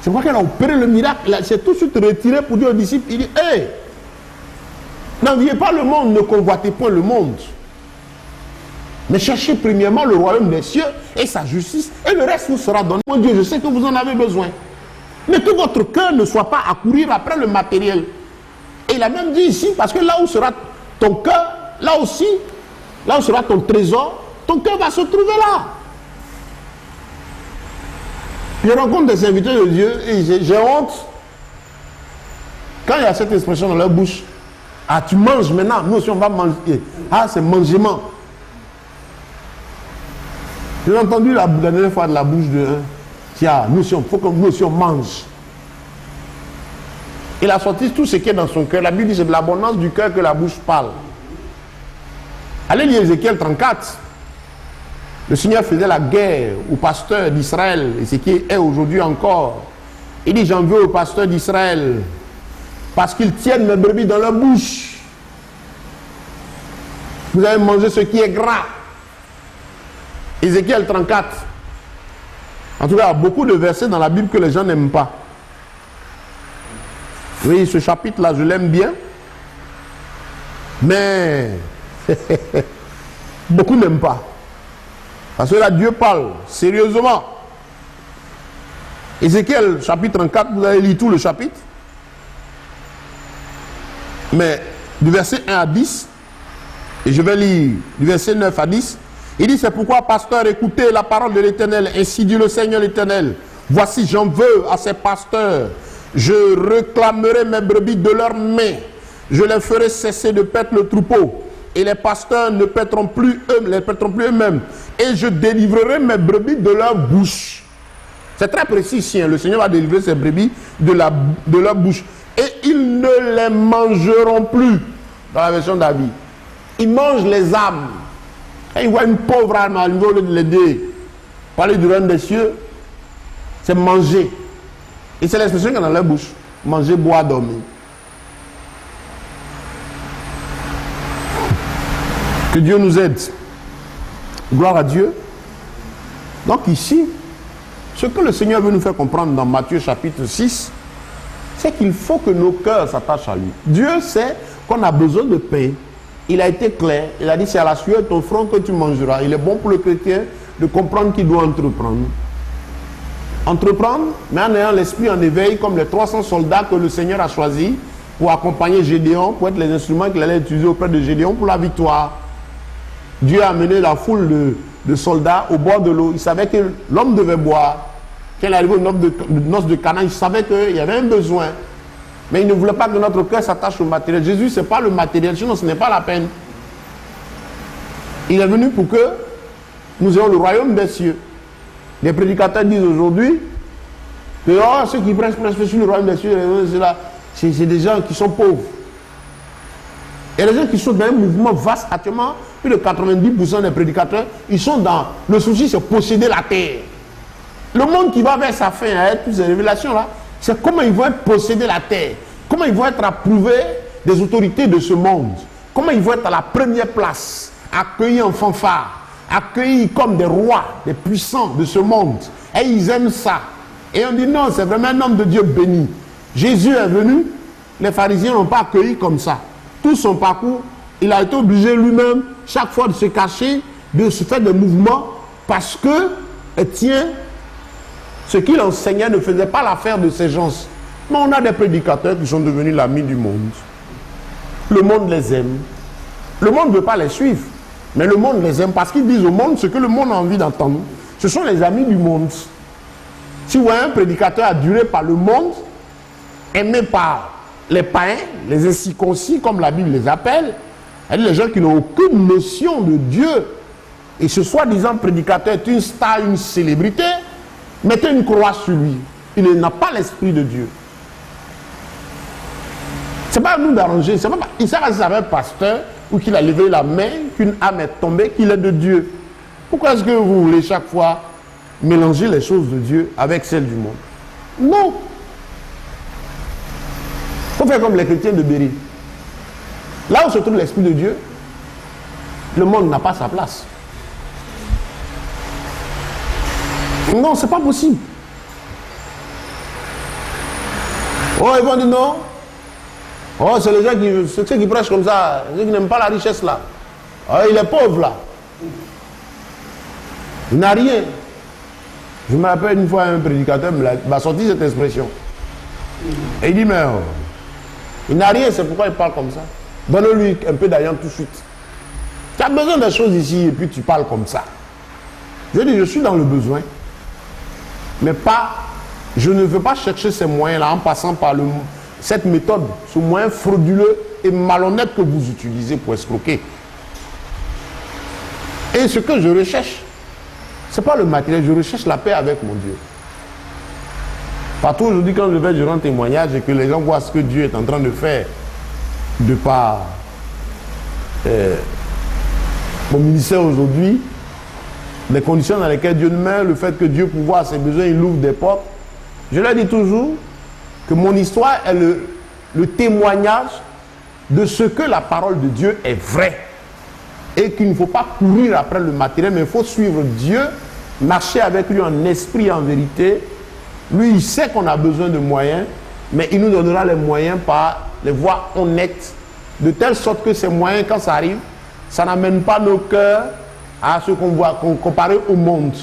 C'est pourquoi qu'elle a opéré le miracle. Il s'est tout de suite retiré pour dire aux disciples, il dit, hé, n'enviez pas le monde, ne convoitez point le monde. Mais cherchez premièrement le royaume des cieux et sa justice, et le reste vous sera donné. Mon Dieu, je sais que vous en avez besoin. Mais que votre cœur ne soit pas à courir après le matériel. Et il a même dit ici, parce que là où sera ton cœur, là aussi, là où sera ton trésor, ton cœur va se trouver là. Je rencontre des serviteurs de Dieu et j'ai honte quand il y a cette expression dans leur bouche. Ah, tu manges maintenant, nous aussi on va manger. Ah, c'est mangement. J'ai entendu la dernière fois de la bouche de tiens, nous aussi, il faut que nous aussi on mange. Il a sorti tout ce qui est dans son cœur. La Bible dit c'est de l'abondance du cœur que la bouche parle. Allez lire Ézéchiel 34. Le Seigneur faisait la guerre aux pasteurs d'Israël, et ce qui est aujourd'hui encore. Il dit, j'en veux aux pasteurs d'Israël, parce qu'ils tiennent mes brebis dans leur bouche. Vous avez mangé ce qui est gras. Ézéchiel 34. En tout cas, il y a beaucoup de versets dans la Bible que les gens n'aiment pas. Oui, ce chapitre-là, je l'aime bien. Mais beaucoup n'aiment pas. Parce que là, Dieu parle sérieusement. Ézéchiel, chapitre 34, vous allez lire tout le chapitre. Mais du verset 1 à 10, et je vais lire du verset 9 à 10, il dit, c'est pourquoi, pasteur, écoutez la parole de l'Éternel, ainsi dit le Seigneur l'Éternel. Voici, j'en veux à ces pasteurs. Je réclamerai mes brebis de leurs mains. Je les ferai cesser de paître le troupeau. Et les pasteurs ne paîtront plus eux-mêmes. Et je délivrerai mes brebis de leur bouche. C'est très précis ici. Le Seigneur va délivrer ses brebis de leur bouche. Et ils ne les mangeront plus. Dans la version David. Ils mangent les âmes. Quand ils voient une pauvre âme, au lieu de l'aider, parler du règne des cieux, c'est manger. Et c'est l'expression qui est dans leur bouche. Manger, boire, dormir. Que Dieu nous aide. Gloire à Dieu. Donc ici, ce que le Seigneur veut nous faire comprendre dans Matthieu chapitre 6, c'est qu'il faut que nos cœurs s'attachent à lui. Dieu sait qu'on a besoin de pain. Il a été clair. Il a dit, c'est à la sueur de ton front que tu mangeras. Il est bon pour le chrétien de comprendre qu'il doit entreprendre. Entreprendre, mais en ayant l'esprit en éveil, comme les 300 soldats que le Seigneur a choisis pour accompagner Gédéon, pour être les instruments qu'il allait utiliser auprès de Gédéon pour la victoire. Dieu a amené la foule de soldats au bord de l'eau. Il savait que l'homme devait boire. Quand il est arrivé aux noces de Cana, il savait qu'il y avait un besoin. Mais il ne voulait pas que notre cœur s'attache au matériel. Jésus, ce n'est pas le matériel, sinon ce n'est pas la peine. Il est venu pour que nous ayons le royaume des cieux. Les prédicateurs disent aujourd'hui que ceux qui prêchent sur le royaume des cieux, c'est des gens qui sont pauvres. Et les gens qui sont dans un mouvement vaste actuellement, plus de 90% des prédicateurs, ils sont dans le souci, c'est posséder la terre. Le monde qui va vers sa fin, avec toutes ces révélations-là, c'est comment ils vont posséder la terre, comment ils vont être approuvés des autorités de ce monde, comment ils vont être à la première place, accueillis en fanfare, accueillis comme des rois, des puissants de ce monde. Et ils aiment ça. Et on dit non, c'est vraiment un homme de Dieu béni. Jésus est venu, les pharisiens n'ont pas accueilli comme ça. Tout son parcours, il a été obligé lui-même, chaque fois de se cacher, de se faire des mouvements, parce que, tiens, ce qu'il enseignait ne faisait pas l'affaire de ces gens. Mais on a des prédicateurs qui sont devenus l'ami du monde. Le monde les aime. Le monde ne veut pas les suivre, mais le monde les aime parce qu'ils disent au monde ce que le monde a envie d'entendre. Ce sont les amis du monde. Si vous voyez un prédicateur adulé par le monde, aimé par les païens, les incirconcis, comme la Bible les appelle, les gens qui n'ont aucune notion de Dieu, et ce soi-disant prédicateur est une star, une célébrité, mettez une croix sur lui. Il n'a pas l'esprit de Dieu. Ce n'est pas à nous d'arranger. Il ne sait pas si c'est un pasteur ou qu'il a levé la main, qu'une âme est tombée, qu'il est de Dieu. Pourquoi est-ce que vous voulez chaque fois mélanger les choses de Dieu avec celles du monde? Non. Il faut faire comme les chrétiens de Béry. Là où se trouve l'esprit de Dieu, le monde n'a pas sa place. Non, c'est pas possible. Oh, ils vont dire non. Oh, c'est les gens ceux qui prêchent comme ça, ceux qui n'aiment pas la richesse là. Oh, il est pauvre là. Il n'a rien. Je me rappelle une fois un prédicateur m'a sorti cette expression. Et il dit, mais oh, il n'a rien, c'est pourquoi il parle comme ça. Donne-lui un peu d'argent tout de suite. Tu as besoin des choses ici et puis tu parles comme ça. Je dis, je suis dans le besoin. Mais pas, je ne veux pas chercher ces moyens-là en passant par cette méthode, ce moyen frauduleux et malhonnête que vous utilisez pour escroquer. Et ce que je recherche, ce n'est pas le matériel, je recherche la paix avec mon Dieu. Partout aujourd'hui, quand je vais rendre témoignage et que les gens voient ce que Dieu est en train de faire de par mon ministère aujourd'hui, les conditions dans lesquelles Dieu met, le fait que Dieu pourvoit ses besoins, il ouvre des portes. Je leur dis toujours que mon histoire est le témoignage de ce que la parole de Dieu est vraie. Et qu'il ne faut pas courir après le matériel, mais il faut suivre Dieu, marcher avec lui en esprit et en vérité. Lui, il sait qu'on a besoin de moyens, mais il nous donnera les moyens par les voies honnêtes, de telle sorte que ces moyens, quand ça arrive, ça n'amène pas nos cœurs à ce qu'on voit comparé au monde.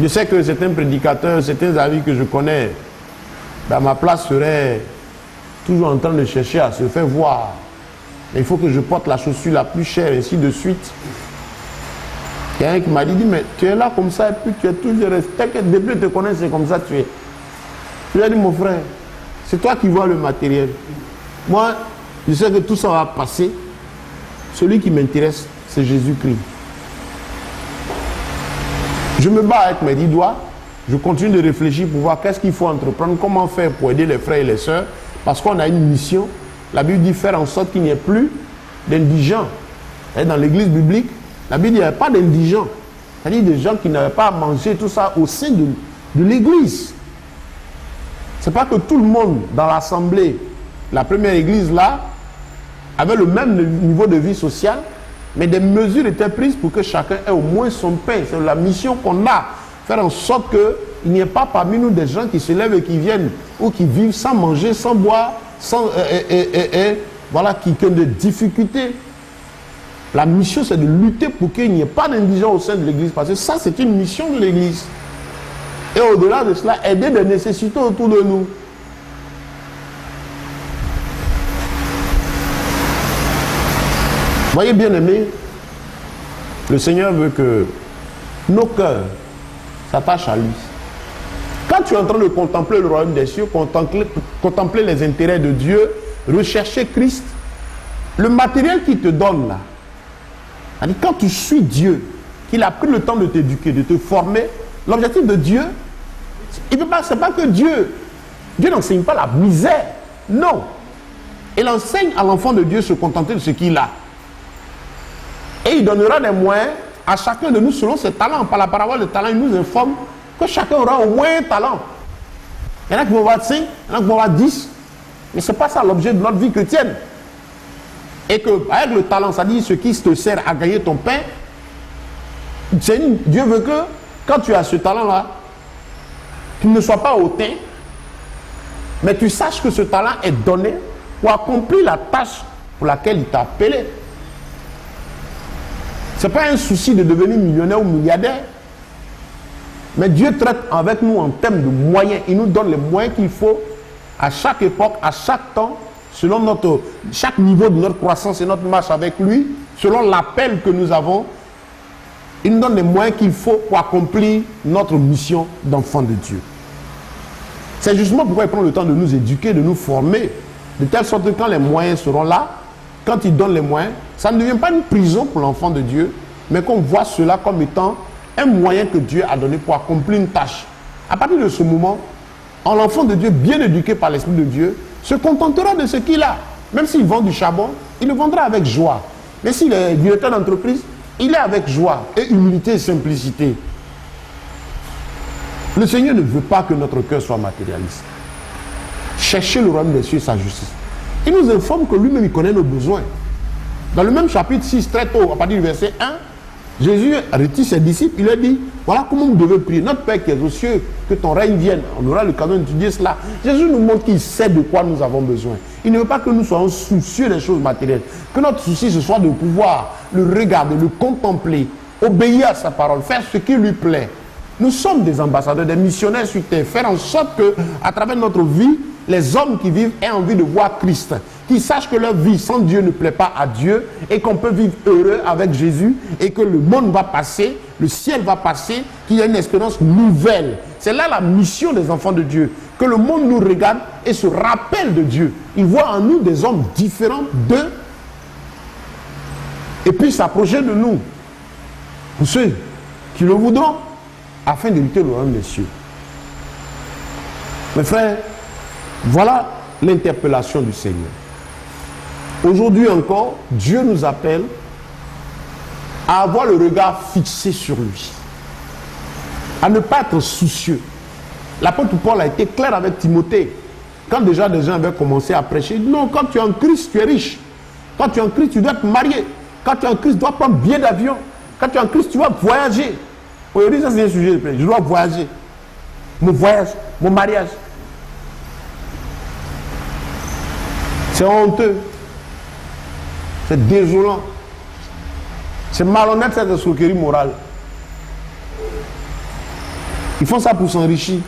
Je sais que certains prédicateurs, certains amis que je connais, dans ma place seraient toujours en train de chercher à se faire voir. Il faut que je porte la chaussure la plus chère, et ainsi de suite. Il y a un qui m'a dit, mais tu es là comme ça, et puis tu es toujours resté, depuis que je te connais, c'est comme ça que tu es. Je lui ai dit, mon frère, c'est toi qui vois le matériel. Moi, je sais que tout ça va passer. Celui qui m'intéresse, c'est Jésus-Christ. Je me bats avec mes 10 doigts, je continue de réfléchir pour voir qu'est-ce qu'il faut entreprendre, comment faire pour aider les frères et les sœurs, parce qu'on a une mission. La Bible dit faire en sorte qu'il n'y ait plus d'indigents. Et dans l'église biblique, la Bible dit qu'il n'y a pas d'indigents. C'est-à-dire des gens qui n'avaient pas à manger, tout ça, au sein de l'église. Ce n'est pas que tout le monde dans l'assemblée, la première église là, avait le même niveau de vie sociale, mais des mesures étaient prises pour que chacun ait au moins son pain. C'est la mission qu'on a, faire en sorte qu'il n'y ait pas parmi nous des gens qui se lèvent et qui viennent ou qui vivent sans manger, sans boire, sans, voilà, qui ont des difficultés. La mission, c'est de lutter pour qu'il n'y ait pas d'indigents au sein de l'église, parce que ça, c'est une mission de l'église. Et au-delà de cela, aider des nécessités autour de nous. Voyez, bien aimés, le Seigneur veut que nos cœurs s'attachent à lui. Quand tu es en train de contempler le royaume des cieux, contempler les intérêts de Dieu, rechercher Christ, le matériel qu'il te donne là, c'est-à-dire quand tu suis Dieu, qu'il a pris le temps de t'éduquer, de te former, l'objectif de Dieu, ce n'est pas que Dieu n'enseigne pas la misère, non. Il enseigne à l'enfant de Dieu se contenter de ce qu'il a. Et il donnera des moyens à chacun de nous selon ses talents. Par la parabole de talent, il nous informe que chacun aura au moins un talent. Il y en a qui vont avoir 5, il y en a qui vont avoir 10. Mais ce n'est pas ça l'objet de notre vie chrétienne. Et qu'avec le talent, ça dit ce qui te sert à gagner ton pain, Dieu veut que quand tu as ce talent-là, tu ne sois pas hautain, mais tu saches que ce talent est donné pour accomplir la tâche pour laquelle il t'a appelé. Ce n'est pas un souci de devenir millionnaire ou milliardaire. Mais Dieu traite avec nous en termes de moyens. Il nous donne les moyens qu'il faut à chaque époque, à chaque temps, selon chaque niveau de notre croissance et notre marche avec lui, selon l'appel que nous avons. Il nous donne les moyens qu'il faut pour accomplir notre mission d'enfant de Dieu. C'est justement pourquoi il prend le temps de nous éduquer, de nous former, de telle sorte que quand les moyens seront là, quand il donne les moyens, ça ne devient pas une prison pour l'enfant de Dieu, mais qu'on voit cela comme étant un moyen que Dieu a donné pour accomplir une tâche. À partir de ce moment, l'enfant de Dieu, bien éduqué par l'Esprit de Dieu, se contentera de ce qu'il a. Même s'il vend du charbon, il le vendra avec joie. Mais s'il est directeur d'entreprise, il est avec joie et humilité et simplicité. Le Seigneur ne veut pas que notre cœur soit matérialiste. Cherchez le royaume des cieux et sa justice. Il nous informe que lui-même, il connaît nos besoins. Dans le même chapitre 6, très tôt, à partir du verset 1, Jésus retire ses disciples, il leur dit, voilà comment vous devez prier. Notre Père qui est aux cieux, que ton règne vienne. On aura l'occasion d'étudier cela. Jésus nous montre qu'il sait de quoi nous avons besoin. Il ne veut pas que nous soyons soucieux des choses matérielles. Que notre souci, ce soit de pouvoir le regarder, le contempler, obéir à sa parole, faire ce qui lui plaît. Nous sommes des ambassadeurs, des missionnaires sur terre. Faire en sorte que, à travers notre vie, les hommes qui vivent aient envie de voir Christ, qu'ils sachent que leur vie sans Dieu ne plaît pas à Dieu et qu'on peut vivre heureux avec Jésus et que le monde va passer, le ciel va passer, qu'il y a une espérance nouvelle. C'est là la mission des enfants de Dieu, que le monde nous regarde et se rappelle de Dieu. Il voit en nous des hommes différents d'eux et puis s'approcher de nous, pour ceux qui le voudront, afin d'éviter le royaume des cieux. Mes frères, voilà l'interpellation du Seigneur. Aujourd'hui encore, Dieu nous appelle à avoir le regard fixé sur lui, à ne pas être soucieux. L'apôtre Paul a été clair avec Timothée. Quand déjà des gens avaient commencé à prêcher, non, quand tu es en Christ, tu es riche. Quand tu es en Christ, tu dois te marier. Quand tu es en Christ, tu dois prendre billet d'avion. Quand tu es en Christ, tu dois voyager. Aujourd'hui, ça c'est un sujet de prêche. Je dois voyager. Mon voyage, mon mariage. C'est honteux. C'est désolant. C'est malhonnête cette escroquerie morale. Ils font ça pour s'enrichir.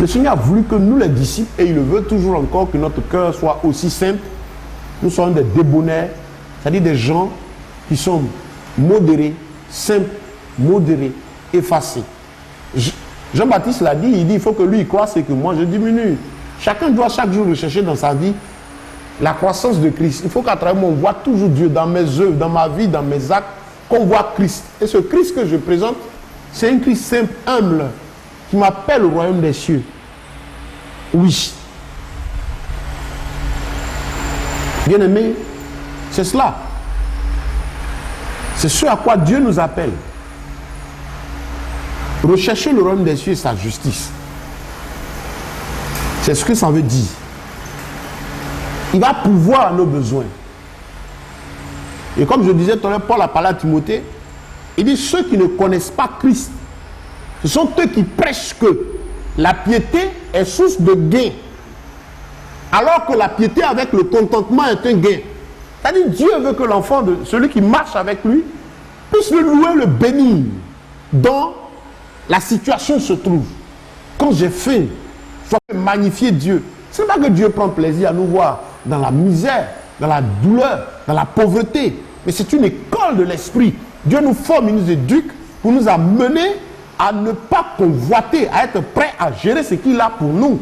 Le Seigneur a voulu que nous les disciples, et il le veut toujours encore, que notre cœur soit aussi simple. Nous sommes des débonnaires, c'est-à-dire des gens qui sont modérés, simples, modérés, effacés. Jean-Baptiste l'a dit, il dit il faut que lui il croisse et que moi je diminue. Chacun doit chaque jour rechercher dans sa vie la croissance de Christ. Il faut qu'à travers moi on voit toujours Dieu dans mes œuvres, dans ma vie, dans mes actes, qu'on voit Christ. Et ce Christ que je présente, c'est un Christ simple, humble, qui m'appelle au royaume des cieux. Oui. Bien aimé, c'est cela. C'est ce à quoi Dieu nous appelle. Recherchez le royaume des cieux et sa justice. C'est ce que ça veut dire. Il va pourvoir à nos besoins. Et comme je disais tout à l'heure, Paul a parlé à Timothée, il dit ceux qui ne connaissent pas Christ, ce sont eux qui prêchent que la piété est source de gain. Alors que la piété avec le contentement est un gain. C'est-à-dire Dieu veut que l'enfant, de celui qui marche avec lui, puisse le louer, le bénir dans la situation se trouve. Quand j'ai faim, je dois magnifier Dieu. Ce n'est pas que Dieu prend plaisir à nous voir dans la misère, dans la douleur, dans la pauvreté. Mais c'est une école de l'esprit. Dieu nous forme, il nous éduque pour nous amener à ne pas convoiter, à être prêt à gérer ce qu'il a pour nous.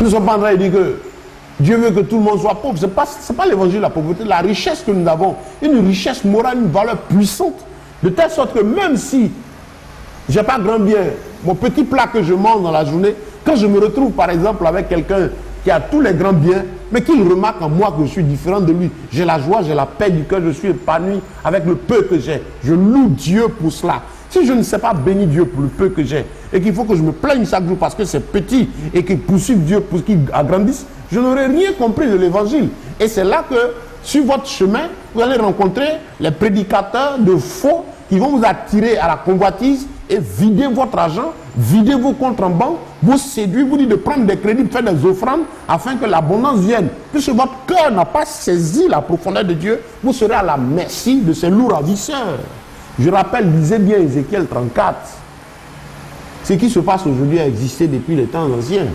Nous ne sommes pas en train de dire que Dieu veut que tout le monde soit pauvre. Ce n'est pas l'évangile de la pauvreté. La richesse que nous avons, une richesse morale, une valeur puissante. De telle sorte que même si je n'ai pas grand bien, mon petit plat que je mange dans la journée, quand je me retrouve par exemple avec quelqu'un qui a tous les grands biens, mais qu'il remarque en moi que je suis différent de lui, j'ai la joie, j'ai la paix du cœur, je suis épanoui avec le peu que j'ai. Je loue Dieu pour cela. Si je ne sais pas bénir Dieu pour le peu que j'ai, et qu'il faut que je me plaigne chaque jour parce que c'est petit, et qu'il poursuive Dieu pour qu'il agrandisse, je n'aurais rien compris de l'évangile. Et c'est là que, sur votre chemin, vous allez rencontrer les prédicateurs de faux qui vont vous attirer à la convoitise et vider votre argent, vider vos comptes en banque, vous séduire, vous dire de prendre des crédits, de faire des offrandes, afin que l'abondance vienne. Puisque votre cœur n'a pas saisi la profondeur de Dieu, vous serez à la merci de ces lourds ravisseurs. Je rappelle, lisez bien Ézéchiel 34. Ce qui se passe aujourd'hui a existé depuis les temps anciens.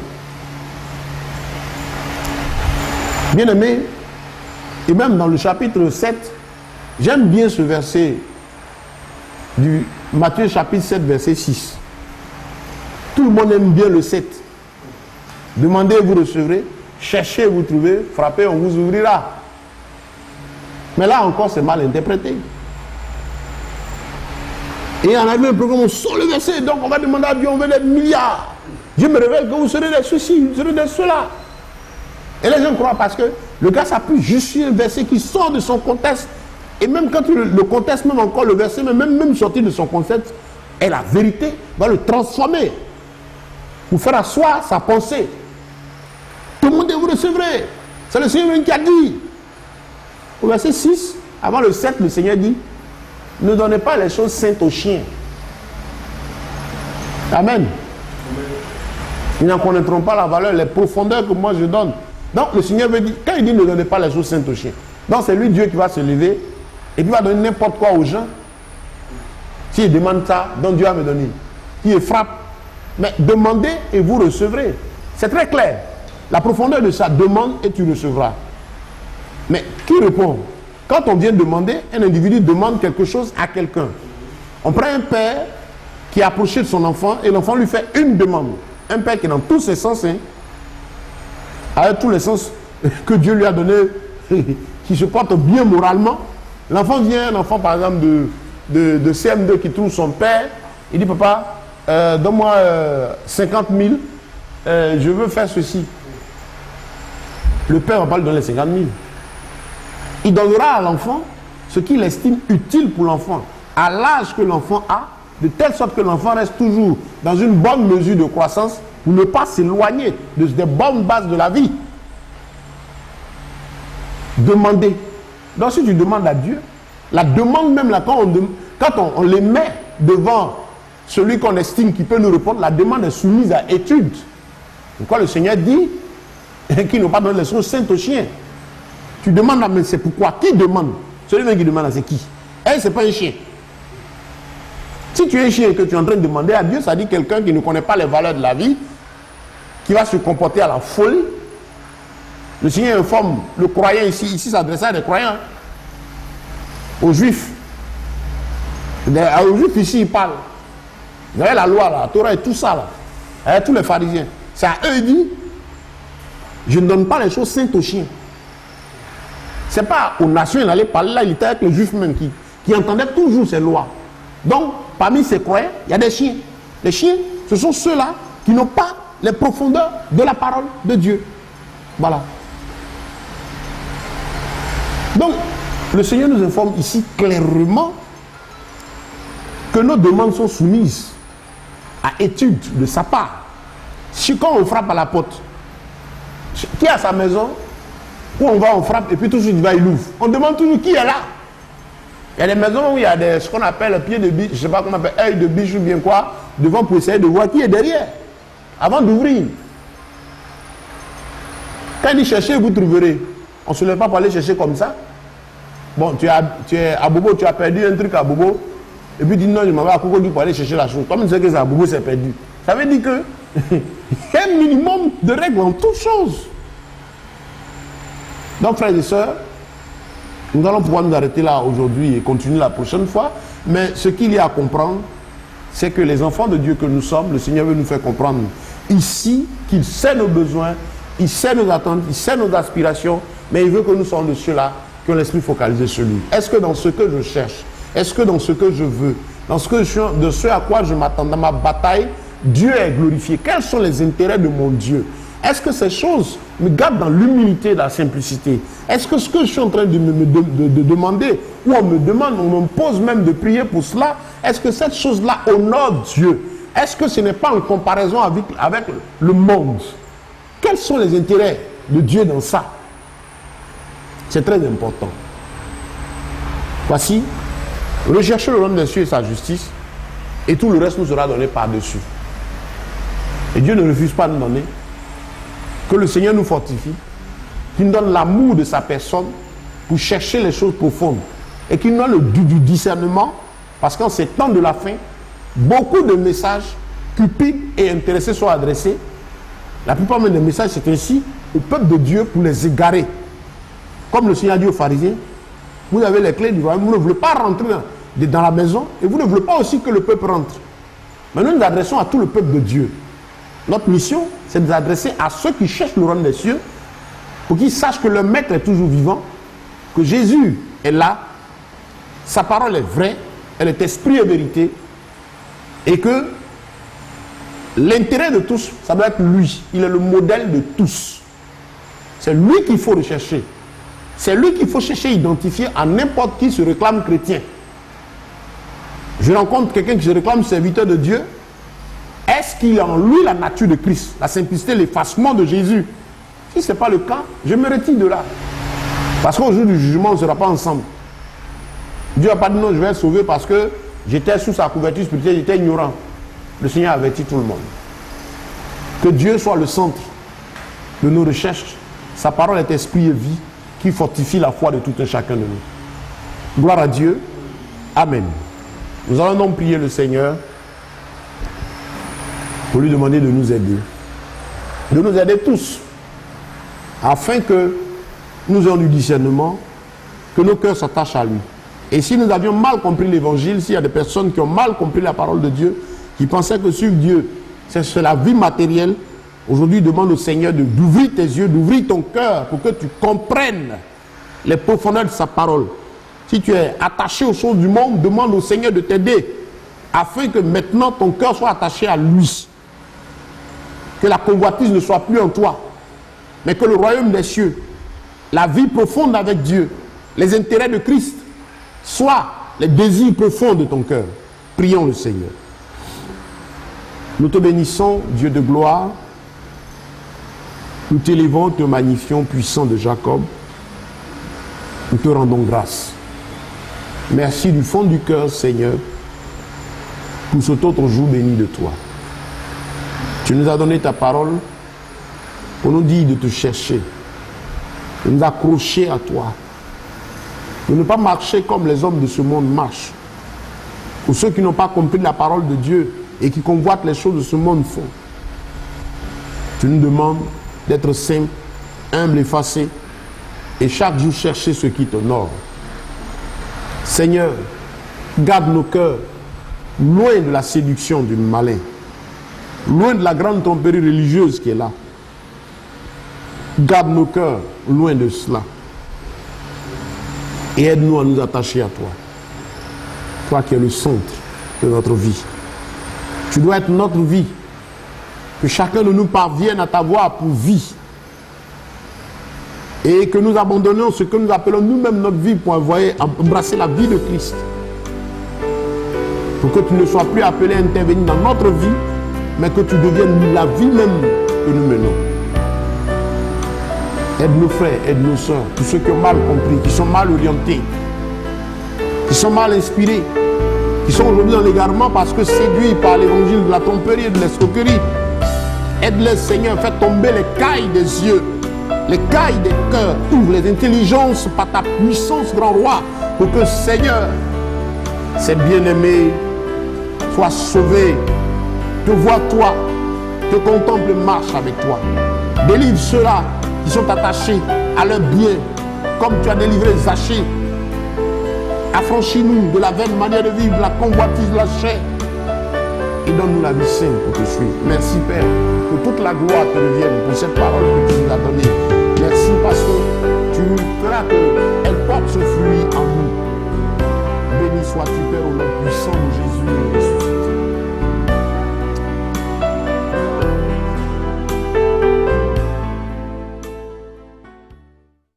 Bien-aimés, et même dans le chapitre 7, j'aime bien ce verset du Matthieu chapitre 7, verset 6. Tout le monde aime bien le 7. Demandez et vous recevrez, cherchez et vous trouvez, frappez, on vous ouvrira. Mais là encore, c'est mal interprété. Et on a vu un programme, on sort le verset, donc on va demander à Dieu, on veut des milliards. Dieu me révèle que vous serez des ceci, vous serez des cela. Et les gens croient parce que le gars s'appuie juste sur un verset qui sort de son contexte. Et même quand le contexte, même encore le verset, même sorti de son contexte, est la vérité, va le transformer. Pour faire asseoir sa pensée. Demandez, vous recevrez. C'est le Seigneur qui a dit. Au verset 6, avant le 7, le Seigneur dit, ne donnez pas les choses saintes aux chiens. Amen. Ils n'en connaîtront pas la valeur, les profondeurs que moi je donne. Donc le Seigneur veut dire, quand il dit ne donnez pas les choses saintes aux chiens, donc c'est lui Dieu qui va se lever et puis va donner n'importe quoi aux gens. S'il demande ça, donc Dieu va me donner. S'il frappe, mais demandez et vous recevrez. C'est très clair. La profondeur de ça, demande et tu recevras. Mais qui répond? Quand on vient demander, un individu demande quelque chose à quelqu'un. On prend un père qui est approché de son enfant et l'enfant lui fait une demande. Un père qui est dans tous ses sens, avec tous les sens que Dieu lui a donné, qui se porte bien moralement. L'enfant vient, un enfant par exemple de CM2 qui trouve son père, il dit papa, donne-moi 50 000, je veux faire ceci. Le père ne va pas lui donner 50 000. Il donnera à l'enfant ce qu'il estime utile pour l'enfant, à l'âge que l'enfant a, de telle sorte que l'enfant reste toujours dans une bonne mesure de croissance pour ne pas s'éloigner des bonnes bases de la vie. Demandez. Donc si tu demandes à Dieu, la demande même là, quand on les met devant celui qu'on estime qui peut nous répondre, la demande est soumise à étude. Pourquoi le Seigneur dit qu'il n'a pas donné les choses saintes aux chiens. Tu demandes, mais c'est pourquoi? Qui demande? Celui qui demande, c'est qui? Elle, c'est pas un chien. Si tu es un chien et que tu es en train de demander à Dieu, ça dit quelqu'un qui ne connaît pas les valeurs de la vie, qui va se comporter à la folie. Le Seigneur informe le croyant ici s'adressait à des croyants, aux Juifs. Aux Juifs ici, il parle. Vous avez la loi, la Torah et tout ça, là. Avec tous les pharisiens. C'est à eux, il dit, je ne donne pas les choses saintes aux chiens. Ce n'est pas aux nations, il allait parler là, il était avec les Juifs même qui entendaient toujours ces lois. Donc, parmi ces croyants, il y a des chiens. Les chiens, ce sont ceux-là qui n'ont pas les profondeurs de la parole de Dieu. Voilà. Donc, le Seigneur nous informe ici clairement que que nos demandes sont soumises à étude de sa part. Si quand on frappe à la porte, qui est à sa maison, où on va, on frappe, et puis tout de suite il va, il ouvre. On demande toujours qui est là. Il y a des maisons où il y a ce qu'on appelle pied de biche, je ne sais pas comment on appelle, œil de biche ou bien quoi, devant pour essayer de voir qui est derrière, avant d'ouvrir. Quand il dit cherchez, vous trouverez. On ne se lève pas pour aller chercher comme ça. Bon, tu es à Bobo, tu as perdu un truc à Bobo, et puis tu dis non, je m'en vais à Cocody pour aller chercher la chose. Comme tu sais que c'est à Bobo, c'est perdu. Ça veut dire que il y a un minimum de règles en toutes choses. Donc, frères et sœurs, nous allons pouvoir nous arrêter là aujourd'hui et continuer la prochaine fois. Mais ce qu'il y a à comprendre, c'est que les enfants de Dieu que nous sommes, le Seigneur veut nous faire comprendre ici qu'il sait nos besoins, il sait nos attentes, il sait nos aspirations, mais il veut que nous soyons de ceux-là qui ont l'esprit focalisé sur lui. Est-ce que dans ce que je cherche, est-ce que dans ce que je veux, dans de ce à quoi je m'attends, dans ma bataille, Dieu est glorifié? Quels sont les intérêts de mon Dieu? Est-ce que ces choses me gardent dans l'humilité et la simplicité? Est-ce que ce que je suis en train de demander, ou on me demande, on me pose même de prier pour cela, est-ce que cette chose-là honore Dieu? Est-ce que ce n'est pas en comparaison avec le monde? Quels sont les intérêts de Dieu dans ça? C'est très important. Voici, recherchez le royaume des cieux et sa justice, et tout le reste nous sera donné par-dessus. Et Dieu ne refuse pas de nous donner. Que le Seigneur nous fortifie, qu'il nous donne l'amour de sa personne pour chercher les choses profondes et qu'il nous donne du discernement, parce qu'en ces temps de la fin, beaucoup de messages cupides et intéressés sont adressés. La plupart même des messages, c'est ainsi au peuple de Dieu pour les égarer. Comme le Seigneur dit aux pharisiens, vous avez les clés du royaume, vous ne voulez pas rentrer dans la maison et vous ne voulez pas aussi que le peuple rentre. Mais nous nous adressons à tout le peuple de Dieu. Notre mission, c'est de nous adresser à ceux qui cherchent le royaume des cieux pour qu'ils sachent que le Maître est toujours vivant, que Jésus est là, sa parole est vraie, elle est esprit et vérité, et que l'intérêt de tous, ça doit être lui. Il est le modèle de tous. C'est lui qu'il faut rechercher. C'est lui qu'il faut chercher à identifier à n'importe qui se réclame chrétien. Je rencontre quelqu'un qui se réclame serviteur de Dieu. Est-ce qu'il a en lui la nature de Christ, la simplicité, l'effacement de Jésus? Si ce n'est pas le cas, je me retire de là. Parce qu'au jour du jugement, on ne sera pas ensemble. Dieu n'a pas dit non, je vais être sauvé parce que j'étais sous sa couverture spirituelle, j'étais ignorant. Le Seigneur avertit tout le monde. Que Dieu soit le centre de nos recherches. Sa parole est esprit et vie qui fortifie la foi de tout un chacun de nous. Gloire à Dieu. Amen. Nous allons donc prier le Seigneur pour lui demander de nous aider tous, afin que nous ayons du discernement, que nos cœurs s'attachent à lui. Et si nous avions mal compris l'évangile, s'il y a des personnes qui ont mal compris la parole de Dieu, qui pensaient que suivre Dieu, c'est la vie matérielle, aujourd'hui demande au Seigneur d'ouvrir tes yeux, d'ouvrir ton cœur pour que tu comprennes les profondeurs de sa parole. Si tu es attaché aux choses du monde, demande au Seigneur de t'aider, afin que maintenant ton cœur soit attaché à lui. Que la convoitise ne soit plus en toi, mais que le royaume des cieux, la vie profonde avec Dieu, les intérêts de Christ, soient les désirs profonds de ton cœur. Prions le Seigneur. Nous te bénissons, Dieu de gloire. Nous t'élévons, te magnifions, puissant de Jacob. Nous te rendons grâce. Merci du fond du cœur, Seigneur, pour cet autre jour béni de toi. Tu nous as donné ta parole pour nous dire de te chercher, de nous accrocher à toi, de ne pas marcher comme les hommes de ce monde marchent. Pour ceux qui n'ont pas compris la parole de Dieu et qui convoitent les choses de ce monde font. Tu nous demandes d'être simple, humble, effacé, et chaque jour chercher ce qui t'honore. Seigneur, garde nos cœurs loin de la séduction du malin, loin de la grande tromperie religieuse qui est là. Garde nos cœurs loin de cela. Et aide-nous à nous attacher à toi. Toi qui es le centre de notre vie. Tu dois être notre vie. Que chacun de nous parvienne à t'avoir pour vie. Et que nous abandonnions ce que nous appelons nous-mêmes notre vie pour embrasser la vie de Christ. Pour que tu ne sois plus appelé à intervenir dans notre vie, mais que tu deviennes la vie même que nous menons. Aide nos frères, aide nos soeurs, tous ceux qui ont mal compris, qui sont mal orientés, qui sont mal inspirés, qui sont aujourd'hui dans l'égarement parce que séduits par l'évangile de la tromperie et de l'escroquerie. Aide-les, Seigneur, fais tomber les cailles des yeux, les cailles des cœurs, ouvre les intelligences par ta puissance, grand roi, pour que, Seigneur, ces bien-aimés soient sauvés, te voient toi, te contemplent, marche avec toi. Délivre ceux-là qui sont attachés à leur bien, comme tu as délivré Zachée. Affranchis-nous de la vaine manière de vivre, de la convoitise de la chair, et donne-nous la vie saine pour te suivre. Merci, Père, que toute la gloire te revienne pour cette parole que tu nous as donnée. Merci parce que tu feras qu'elle porte ce fruit en nous. Béni sois-tu, Père, au nom puissant de Jésus.